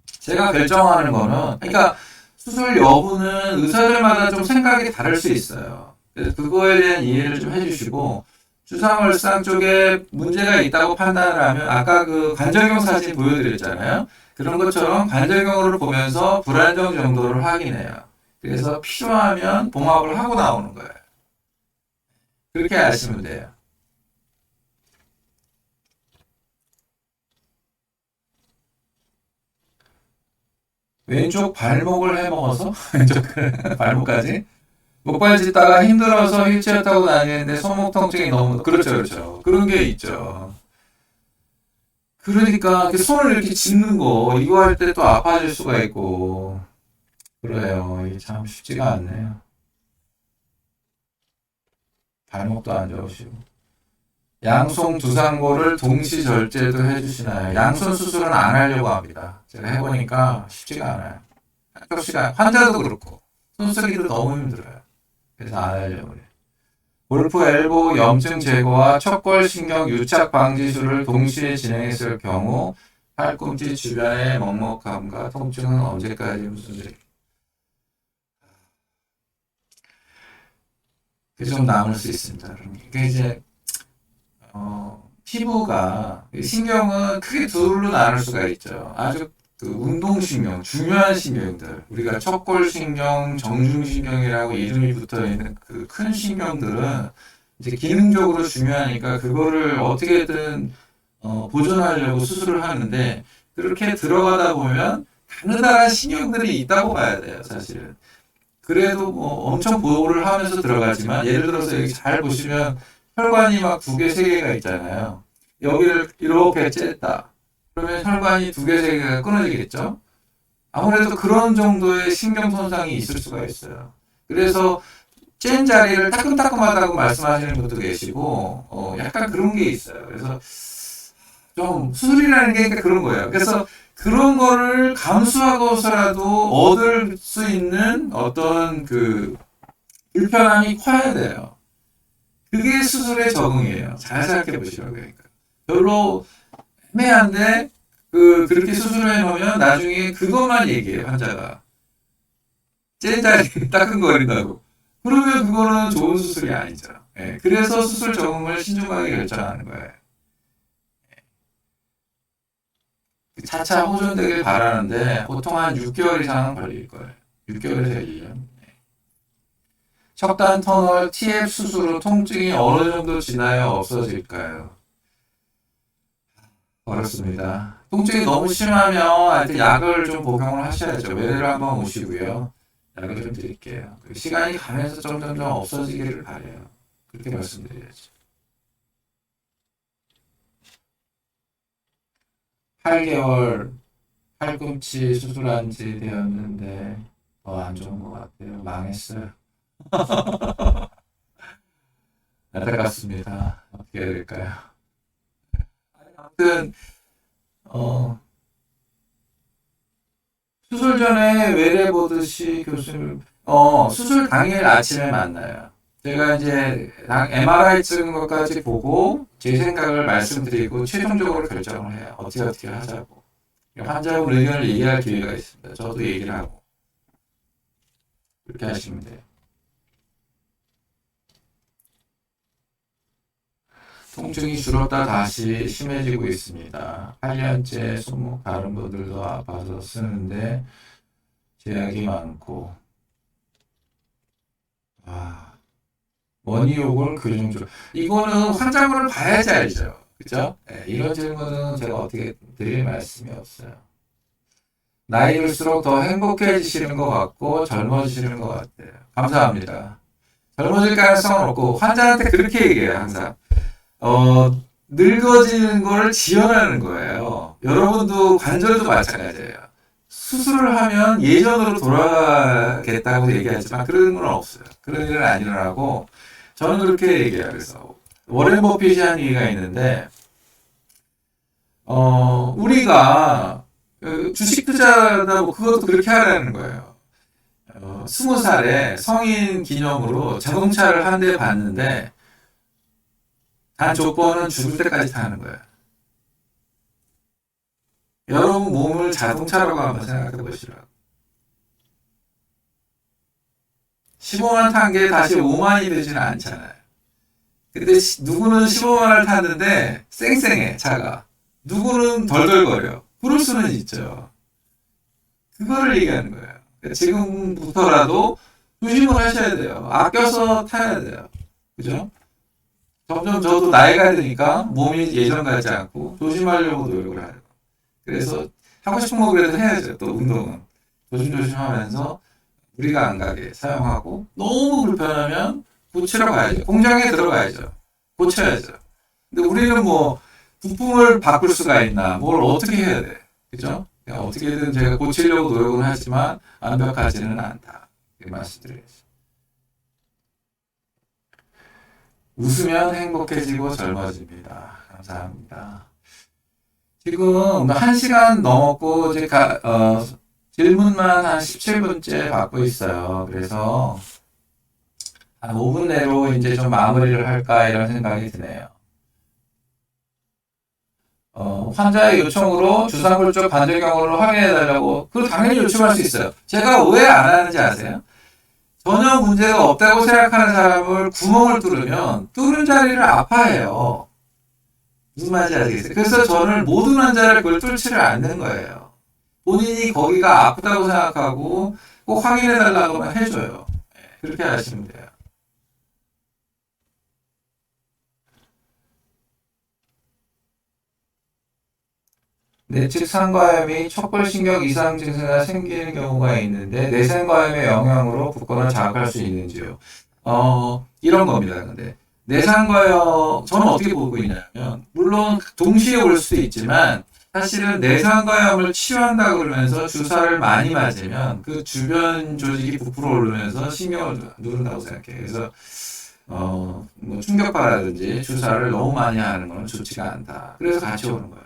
제가 결정하는 거는 그러니까 수술 여부는 의사들마다 좀 생각이 다를 수 있어요. 그래서 그거에 대한 이해를 좀 해주시고 주사월상 쪽에 문제가 있다고 판단을 하면 아까 그 관절경 사진 보여드렸잖아요. 그런 것처럼 관절경으로 보면서 불안정 정도를 확인해요. 그래서 필요하면 봉합을 하고 나오는 거예요. 그렇게 아시면 돼요. 왼쪽 발목을 해먹어서 왼쪽 발목까지 목발 짚다가 힘들어서 휠체어 타고 다니는데 손목 통증이 너무 그렇죠. 그런 게 있죠. 그러니까 손을 이렇게 짚는 거 이거 할 때 또 아파질 수가 있고 그래요. 이게 참 쉽지가 않네요. 발목도 안 좋으시고 양손 두상고를 동시 절제도 해주시나요? 양손 수술은 안 하려고 합니다. 제가 해보니까 쉽지가 않아요. 환자도 그렇고 손 쓰기도 너무 힘들어요. 그래서 안 하려고 해요. 골프 엘보 염증 제거와 척골신경 유착 방지술을 동시에 진행했을 경우 팔꿈치 주변의 먹먹함과 통증은 언제까지 무슨 소리? 그게 좀 남을 수 있습니다. 그게 이제 피부가 신경은 크게 둘로 나눌 수가 있죠. 아주 그 운동신경, 중요한 신경들, 우리가 척골신경, 정중신경이라고 이름이 붙어있는 그 큰 신경들은 이제 기능적으로 중요하니까 그거를 어떻게든 보존하려고 수술을 하는데 그렇게 들어가다 보면 가느다란 신경들이 있다고 봐야 돼요, 사실은. 그래도 뭐 엄청 보호를 하면서 들어가지만 예를 들어서 여기 잘 보시면 혈관이 막 2개, 3개가 있잖아요. 여기를 이렇게 쨌다. 그러면 혈관이 2개, 3개가 끊어지겠죠? 아무래도 그런 정도의 신경 손상이 있을 수가 있어요. 그래서 짠 자리를 따끔따끔하다고 말씀하시는 분도 계시고, 약간 그런 게 있어요. 그래서 좀 수술이라는 게 그런 거예요. 그래서 그런 거를 감수하고서라도 얻을 수 있는 어떤 그 불편함이 커야 돼요. 그게 수술의 적응이에요. 잘 생각해 보시라고. 그러니까 별로 애매한데 그렇게 수술해 놓으면 나중에 그것만 얘기해요, 환자가. 젠자리 따끔거린다고. 그러면 그거는 좋은 수술이 아니죠. 예, 그래서 수술 적응을 신중하게 결정하는 거예요. 차차 호전되길 바라는데 보통 한 6개월 이상은 걸릴 거예요. 6개월에서 1년. 척단 터널 TF 수술 후 통증이 어느 정도 지나야 없어질까요? 어렵습니다. 통증이 너무 심하면 하여튼 약을 좀 복용을 하셔야죠. 외래를 한번 오시고요. 약을 좀 드릴게요. 시간이 가면서 점점점 없어지기를 바래요. 그렇게 말씀드려야죠. 8개월 팔꿈치 수술한 지 되었는데 더 안 좋은 것 같아요. 망했어요. 안타깝습니다. 어떻게 해야 될까요? 아무튼 수술 전에 외래 보듯이 교수님 수술 당일 아침에 만나요. 제가 이제 MRI 찍은 것까지 보고 제 생각을 말씀드리고 최종적으로 결정을 해요. 어떻게 하자고. 환자분 의견을 얘기할 기회가 있습니다. 저도 얘기를 하고 그렇게 하시면 돼요. 통증이 줄었다 다시 심해지고 있습니다. 8년째 손목 다른 분들도 아파서 쓰는데 제약이 많고 원이욕을 교정줄 이거는 환자분을 봐야지 알죠. 그죠? 네, 이런 질문은 제가 어떻게 드릴 말씀이 없어요. 나이 들수록 더 행복해지시는 것 같고 젊어지시는 것 같아요. 감사합니다. 젊어질 가능성은 없고 환자한테 그렇게 얘기해요. 항상 늙어지는 걸 지연하는 거예요. 여러분도 관절도 마찬가지예요. 수술을 하면 예전으로 돌아가겠다고 얘기하지만 그런 건 없어요. 그런 일은 안 일어나고 저는 그렇게 얘기해요. 그래서 워렌 버핏이 한 얘기가 있는데 우리가 주식 투자다 뭐 그것도 그렇게 하라는 거예요. 20살에 성인 기념으로 자동차를 한 대 봤는데 단 조건은 죽을 때까지 타는 거예요. 여러분 몸을 자동차라고 한번 생각해 보시라고. 15만 탄 게 다시 5만이 되지는 않잖아요. 근데 누구는 15만을 탔는데 쌩쌩해 차가. 누구는 덜덜거려. 그럴 수는 있죠. 그거를 얘기하는 거예요. 지금부터라도 조심을 하셔야 돼요. 아껴서 타야 돼요. 그죠? 점점 저도 나이가 드니까 몸이 예전 같지 않고 조심하려고 노력을 하요. 그래서 하고 싶은 거 그래도 해야죠. 또 운동은 조심조심 하면서 우리가 안 가게 사용하고 너무 불편하면 고치러 가야죠. 공장에 들어가야죠. 고쳐야죠. 근데 우리는 뭐 부품을 바꿀 수가 있나 뭘 어떻게 해야 돼. 그죠? 어떻게든 제가 고치려고 노력은 하지만 완벽하지는 않다. 이렇게 말씀드려야죠. 웃으면 행복해지고 젊어집니다. 감사합니다. 지금 1시간 넘었고 이제 질문만 한 17분째 받고 있어요. 그래서 한 5분 내로 이제 좀 마무리를 할까 이런 생각이 드네요. 환자의 요청으로 주사골 쪽 관절 경우를 확인해달라고 그걸 당연히 요청할 수 있어요. 제가 왜 안 하는지 아세요? 전혀 문제가 없다고 생각하는 사람을 구멍을 뚫으면 뚫은 자리를 아파해요. 무슨 말인지 아시겠어요? 그래서 저는 모든 환자를 그걸 뚫지를 않는 거예요. 본인이 거기가 아프다고 생각하고 꼭 확인해달라고만 해줘요. 그렇게 하시면 돼요. 내측 상과염이 척골신경 이상 증세가 생기는 경우가 있는데 내상과염의 영향으로 붓거나 자극할 수 있는지요? 이런 겁니다. 근데 내상과염 저는 어떻게 보고 있냐면 물론 동시에 올 수도 있지만 사실은 내상과염을 치유한다 그러면서 주사를 많이 맞으면 그 주변 조직이 부풀어 오르면서 신경을 누른다고 생각해요. 그래서 뭐 충격파라든지 주사를 너무 많이 하는 건 좋지가 않다. 그래서 같이 오는 거예요.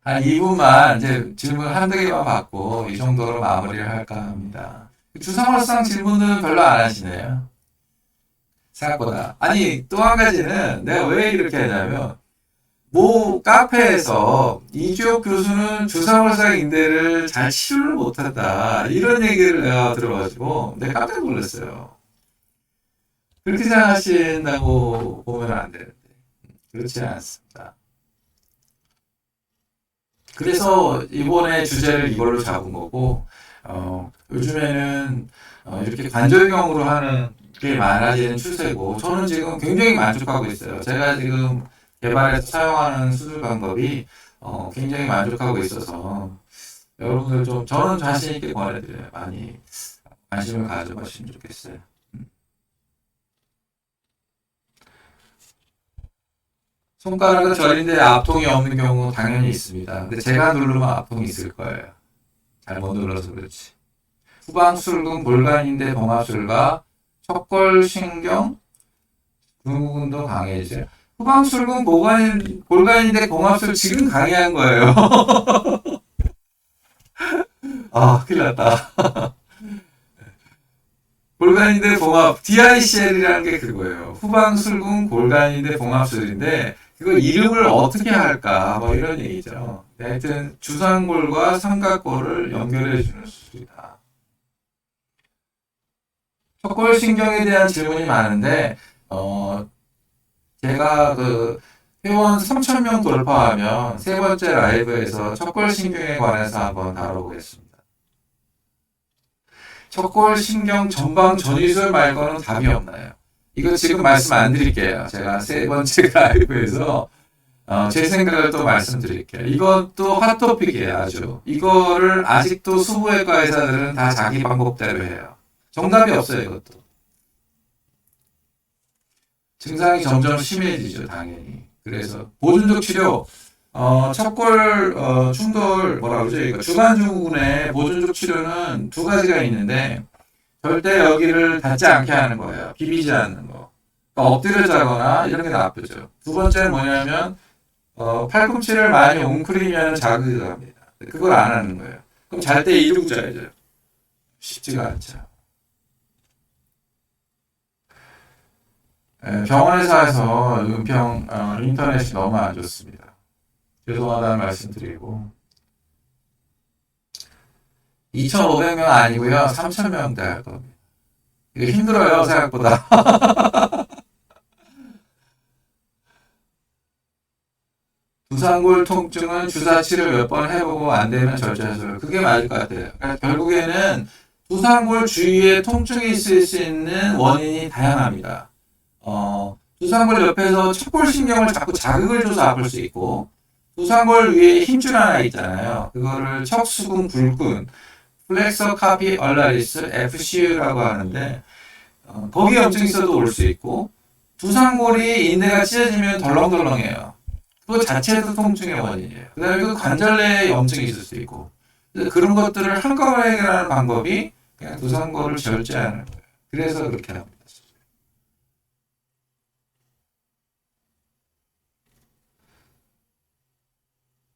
한 2분만 이제 질문 한두 개만 받고 이 정도로 마무리를 할까 합니다. 주상월상 질문은 별로 안 하시네요. 생각보다. 아니, 또 한 가지는 내가 왜 이렇게 하냐면, 모 카페에서 이주혁 교수는 주상월상 인대를 잘 치료를 못한다. 이런 얘기를 내가 들어가지고 내가 깜짝 놀랐어요. 그렇게 생각하신다고 보면 안 되는데. 그렇지 않습니다. 그래서 이번에 주제를 이걸로 잡은 거고, 요즘에는 이렇게 관절경으로 하는 게 많아지는 추세고, 저는 지금 굉장히 만족하고 있어요. 제가 지금 개발해서 사용하는 수술 방법이 굉장히 만족하고 있어서, 여러분들 좀, 저는 자신있게 권해드려요. 많이 관심을 가져보시면 좋겠어요. 손가락은 저린데 압통이 없는 경우 당연히 있습니다. 근데 제가 누르면 압통이 있을 거예요. 잘못 눌러서 그렇지. 후방술근 골간인대 봉합술과 척골신경 근육운동 강해지죠. 후방술근 골간인대 봉합술 지금 강의한 거예요. 아, 큰일 났다. 골간인대 봉합, DICL이라는 게 그거예요. 후방술근 골간인대 봉합술인데, 그거 이름을 어떻게 할까, 뭐 이런 얘기죠. 하여튼, 주상골과 삼각골을 연결해주는 수술이다. 척골신경에 대한 질문이 많은데, 제가 회원 3,000명 돌파하면 세 번째 라이브에서 척골신경에 관해서 한번 다뤄보겠습니다. 척골신경 전방 전이술 말고는 답이 없나요? 이거 지금 말씀 안 드릴게요. 제가 세 번째 라이브에서 제 생각을 또 말씀드릴게요. 이것도 핫토픽이에요, 아주. 이거를 아직도 수부외과 의사들은 다 자기 방법대로 해요. 정답이 없어요, 이것도. 증상이 점점 심해지죠, 당연히. 그래서 보존적 치료, 척골 충돌 뭐라 그러죠? 이거 주간증후군의 보존적 치료는 두 가지가 있는데 절대 여기를 닿지 않게 하는 거예요. 비비지 않는 거. 그러니까 엎드려 자거나 이런 게 나쁘죠. 두 번째는 뭐냐면 팔꿈치를 많이 웅크리면 자극이 갑니다. 그걸 안 하는 거예요. 그럼 잘 때 이러고 자야죠. 쉽지가 않죠. 병원에서 은평 인터넷이 너무 안 좋습니다. 죄송하다는 말씀 드리고 2,500명 아니고요. 3,000명대 할 겁니다. 이게 힘들어요, 생각보다. 두상골 통증은 주사치를 몇 번 해보고 안 되면 절제하세요. 그게 맞을 것 같아요. 그러니까 결국에는 두상골 주위에 통증이 있을 수 있는 원인이 다양합니다. 두상골 옆에서 척골신경을 자꾸 자극을 줘서 아플 수 있고, 두상골 위에 힘줄 하나 있잖아요. 그거를 척수근 불근, 플렉서 카피 얼라리스 FCU라고 하는데, 거기 염증이 있어도 올 수 있고, 두상골이 인대가 찢어지면 덜렁덜렁해요. 그거 자체도 통증의 원인이에요. 그 다음에 그 관절 내에 염증이 있을 수 있고, 그런 것들을 한꺼번에 해결하는 방법이 그냥 두상골을 절제하는 거예요. 그래서 그렇게 합니다.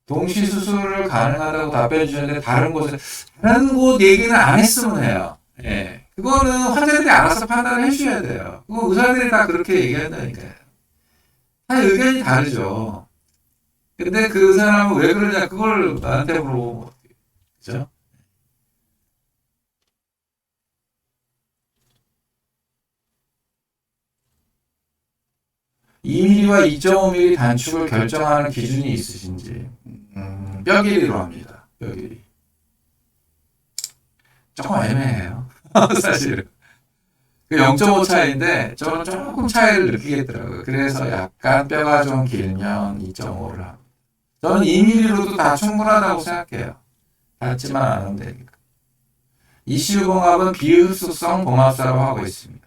동시 수술을 가능하다고 답변해 주셨는데 다른 곳 얘기는 안 했으면 해요. 예. 그거는 환자들이 알아서 판단을 해주셔야 돼요. 그거 의사들이 다 그렇게 얘기한다니까요. 다 의견이 다르죠. 근데 그 사람은 왜 그러냐, 그걸 나한테 물어보면 어떡해. 그죠? (2mm와 2.5mm) 단축을 결정하는 기준이 있으신지. 뼈 길이로 합니다. 뼈 길이. 조금 애매해요. 사실은. 그 0.5 차이인데 저는 조금 차이를 느끼겠더라고요. 그래서 약간 뼈가 좀 길면 2.5를 합니다. 저는 2mm로도 다 충분하다고 생각해요. 닿지만 않으면 되니까. ECU 봉합은 비흡수성 봉합사로 하고 있습니다.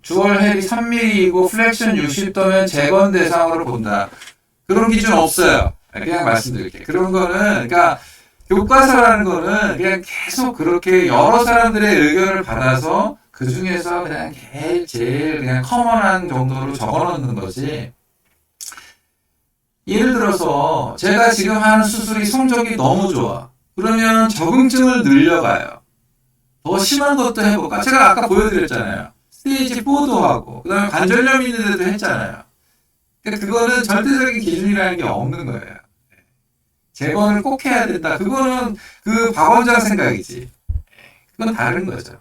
주월 헬이 3mm이고 플렉션 60도면 재건 대상으로 본다. 그런 기준 없어요. 그냥 말씀드릴게요. 그런 거는, 그러니까 교과서라는 거는 그냥 계속 그렇게 여러 사람들의 의견을 받아서 그 중에서 그냥 제일 그냥 커먼한 정도로 적어 놓는 거지. 예를 들어서 제가 지금 하는 수술이 성적이 너무 좋아. 그러면 적응증을 늘려가요. 더 심한 것도 해볼까? 제가 아까 보여드렸잖아요. 스테이지 4도 하고, 그 다음에 관절염 있는데도 했잖아요. 그러니까 그거는 절대적인 기준이라는 게 없는 거예요. 재건을 꼭 해야 된다. 그거는 그 박 원장 생각이지. 그건 다른 거죠.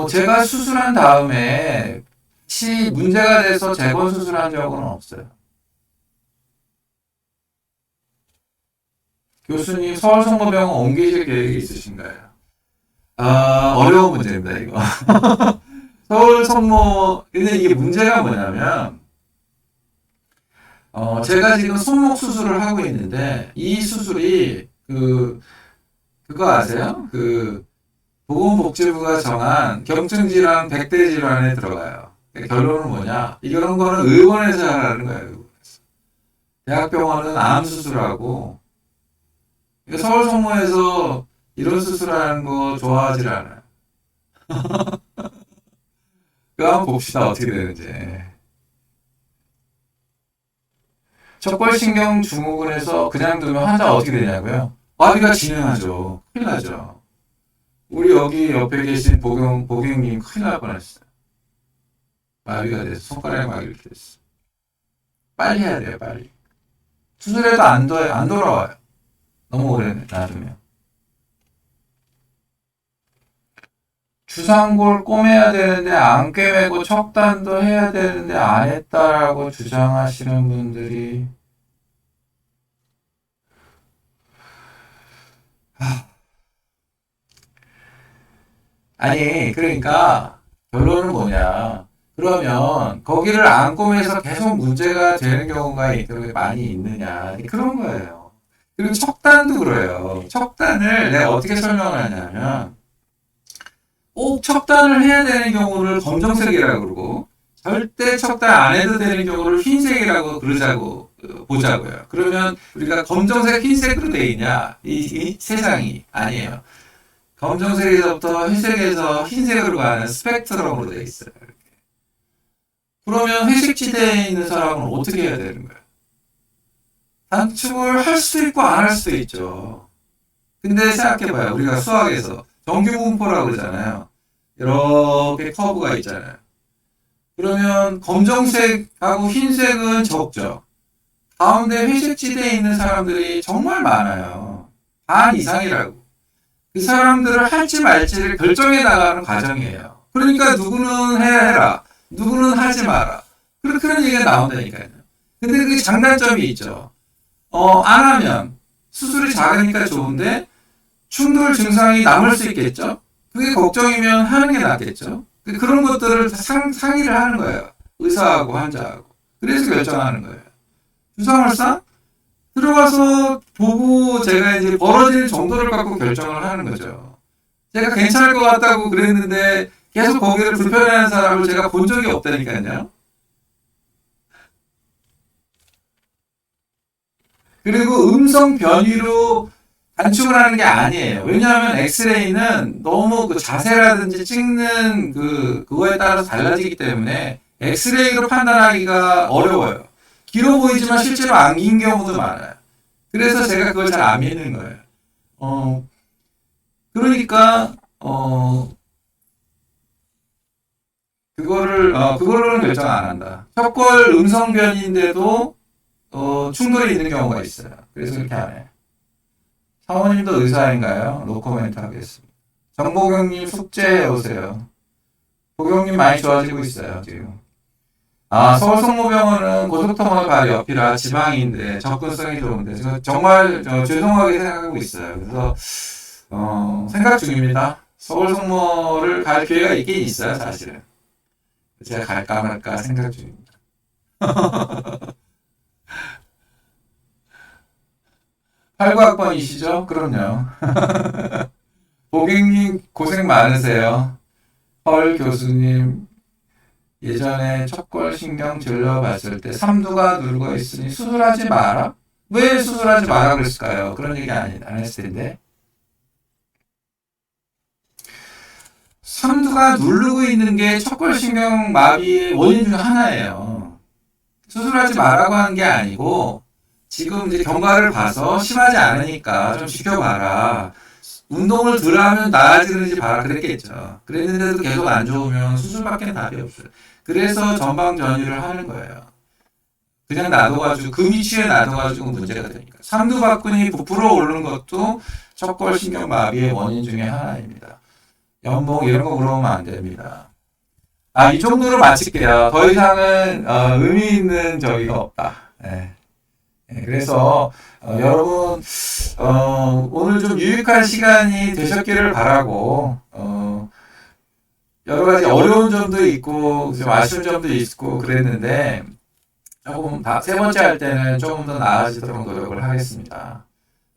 제가 수술한 다음에 혹시 문제가 돼서 재건 수술한 적은 없어요. 교수님, 서울성모병원 옮기실 계획이 있으신가요? 어려운 문제입니다, 이거. 근데 이게 문제가 뭐냐면, 제가 지금 손목 수술을 하고 있는데, 이 수술이, 그거 아세요? 보건복지부가 정한 경증질환 100대 질환에 들어가요. 결론은 뭐냐? 이런 거는 의원에서 하라는 거예요, 의원에서. 대학병원은 암 수술하고, 서울성모에서 이런 수술하는 거 좋아하질 않아요. 그거 한번 봅시다, 어떻게 되는지. 척골신경 증후군에서 그냥 두면 환자 어떻게 되냐고요? 마비가 진행하죠. 큰일 나죠. 우리 여기 옆에 계신 보경님 큰일 날 뻔했어요. 마비가 돼서 손가락에 막 이렇게 됐어. 빨리 해야 돼요, 빨리. 수술해도 안 돌아와요. 너무 오래 놔두면. 주상골 꼬매야 되는데 안 꿰매고 척단도 해야 되는데 안 했다라고 주장하시는 분들이 아니 그러니까 결론은 뭐냐 그러면 거기를 안 꼬매서 계속 문제가 되는 경우가 많이 있느냐 그런 거예요. 그리고 척단도 그래요. 척단을 내가 어떻게 설명을 하냐면 꼭 척단을 해야 되는 경우를 검정색이라고 그러고 절대 척단 안 해도 되는 경우를 흰색이라고 보자고요. 그러면 우리가 검정색, 흰색으로 돼 있냐? 이 세상이 아니에요. 검정색에서부터 회색에서 흰색으로 가는 스펙트럼으로 돼 있어요. 이렇게. 그러면 회색 지대에 있는 사람은 어떻게 해야 되는 거예요? 단축을 할 수도 있고 안 할 수도 있죠. 근데 생각해봐요. 우리가 수학에서 정규분포라고 그러잖아요. 이렇게 커브가 있잖아요. 그러면 검정색하고 흰색은 적죠. 가운데 회색 지대에 있는 사람들이 정말 많아요. 반 이상이라고. 그 사람들을 할지 말지를 결정해 나가는 과정이에요. 그러니까 누구는 해라. 누구는 하지 마라. 그런 얘기가 나온다니까요. 근데 그게 장단점이 있죠. 안 하면 수술이 작으니까 좋은데 충돌 증상이 남을 수 있겠죠? 그게 걱정이면 하는 게 낫겠죠? 그런 것들을 상의를 하는 거예요. 의사하고 환자하고. 그래서 결정하는 거예요. 주사월상? 들어가서 보고 제가 이제 벌어지는 정도를 갖고 결정을 하는 거죠. 제가 괜찮을 것 같다고 그랬는데 계속 거기를 불편해하는 사람을 제가 본 적이 없다니까요. 그리고 음성 변이로 단축을 하는 게 아니에요. 왜냐하면 엑스레이는 너무 그 자세라든지 찍는 그거에 따라서 달라지기 때문에 엑스레이로 판단하기가 어려워요. 길어 보이지만 실제로 안 긴 경우도 많아요. 그래서 제가 그걸 잘 안 믿는 거예요. 그러니까, 그걸로는 결정 안 한다. 척골 음성 변이인데도, 충돌이 있는 경우가 있어요. 그래서 그렇게 안 해요. 사모님도 의사인가요? 노코멘트 하겠습니다. 정보경님 숙제해 오세요. 보경님 많이 좋아지고 있어요, 지금. 서울성모병원은 고속터미널 바로 옆이라 지방인데 접근성이 좋은데 제가 정말 죄송하게 생각하고 있어요. 그래서 생각 중입니다. 서울성모를 갈 기회가 있긴 있어요, 사실은. 제가 갈까 말까 생각 중입니다. 89학번이시죠? 그럼요. 보경님 고생 많으세요. 헐 교수님 예전에 척골신경 질러봤을 때 삼두가 누르고 있으니 수술하지 마라? 왜 수술하지 마라 그랬을까요? 그런 얘기 안 했을 텐데. 삼두가 누르고 있는 게 척골신경 마비의 원인 중 하나예요. 수술하지 말라고 한 게 아니고 지금 이제 경과를 봐서 심하지 않으니까 좀 지켜봐라. 운동을 덜 하면 나아지는지 봐라 그랬겠죠. 그랬는데도 계속 안 좋으면 수술밖에 답이 없어요. 그래서 전방전이를 하는 거예요. 그냥 놔둬가지고 그 위치에 놔둬가지고 문제가 되니까. 삼두박근이 부풀어 오르는 것도 척골신경 마비의 원인 중에 하나입니다. 연봉 이런 거 물어보면 안 됩니다. 이 정도로 마칠게요. 더 이상은 의미 있는 저기가 없다. 네. 그래서 여러분 오늘 좀 유익한 시간이 되셨기를 바라고 여러 가지 어려운 점도 있고 좀 아쉬운 점도 있고 그랬는데 조금 세 번째 할 때는 조금 더 나아지도록 노력을 하겠습니다.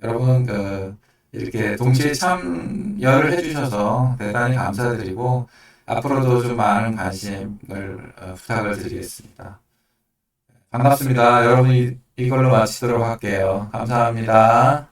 여러분 이렇게 동시에 참여를 해주셔서 대단히 감사드리고 앞으로도 좀 많은 관심을 부탁을 드리겠습니다. 반갑습니다. 여러분 이걸로 마치도록 할게요. 감사합니다.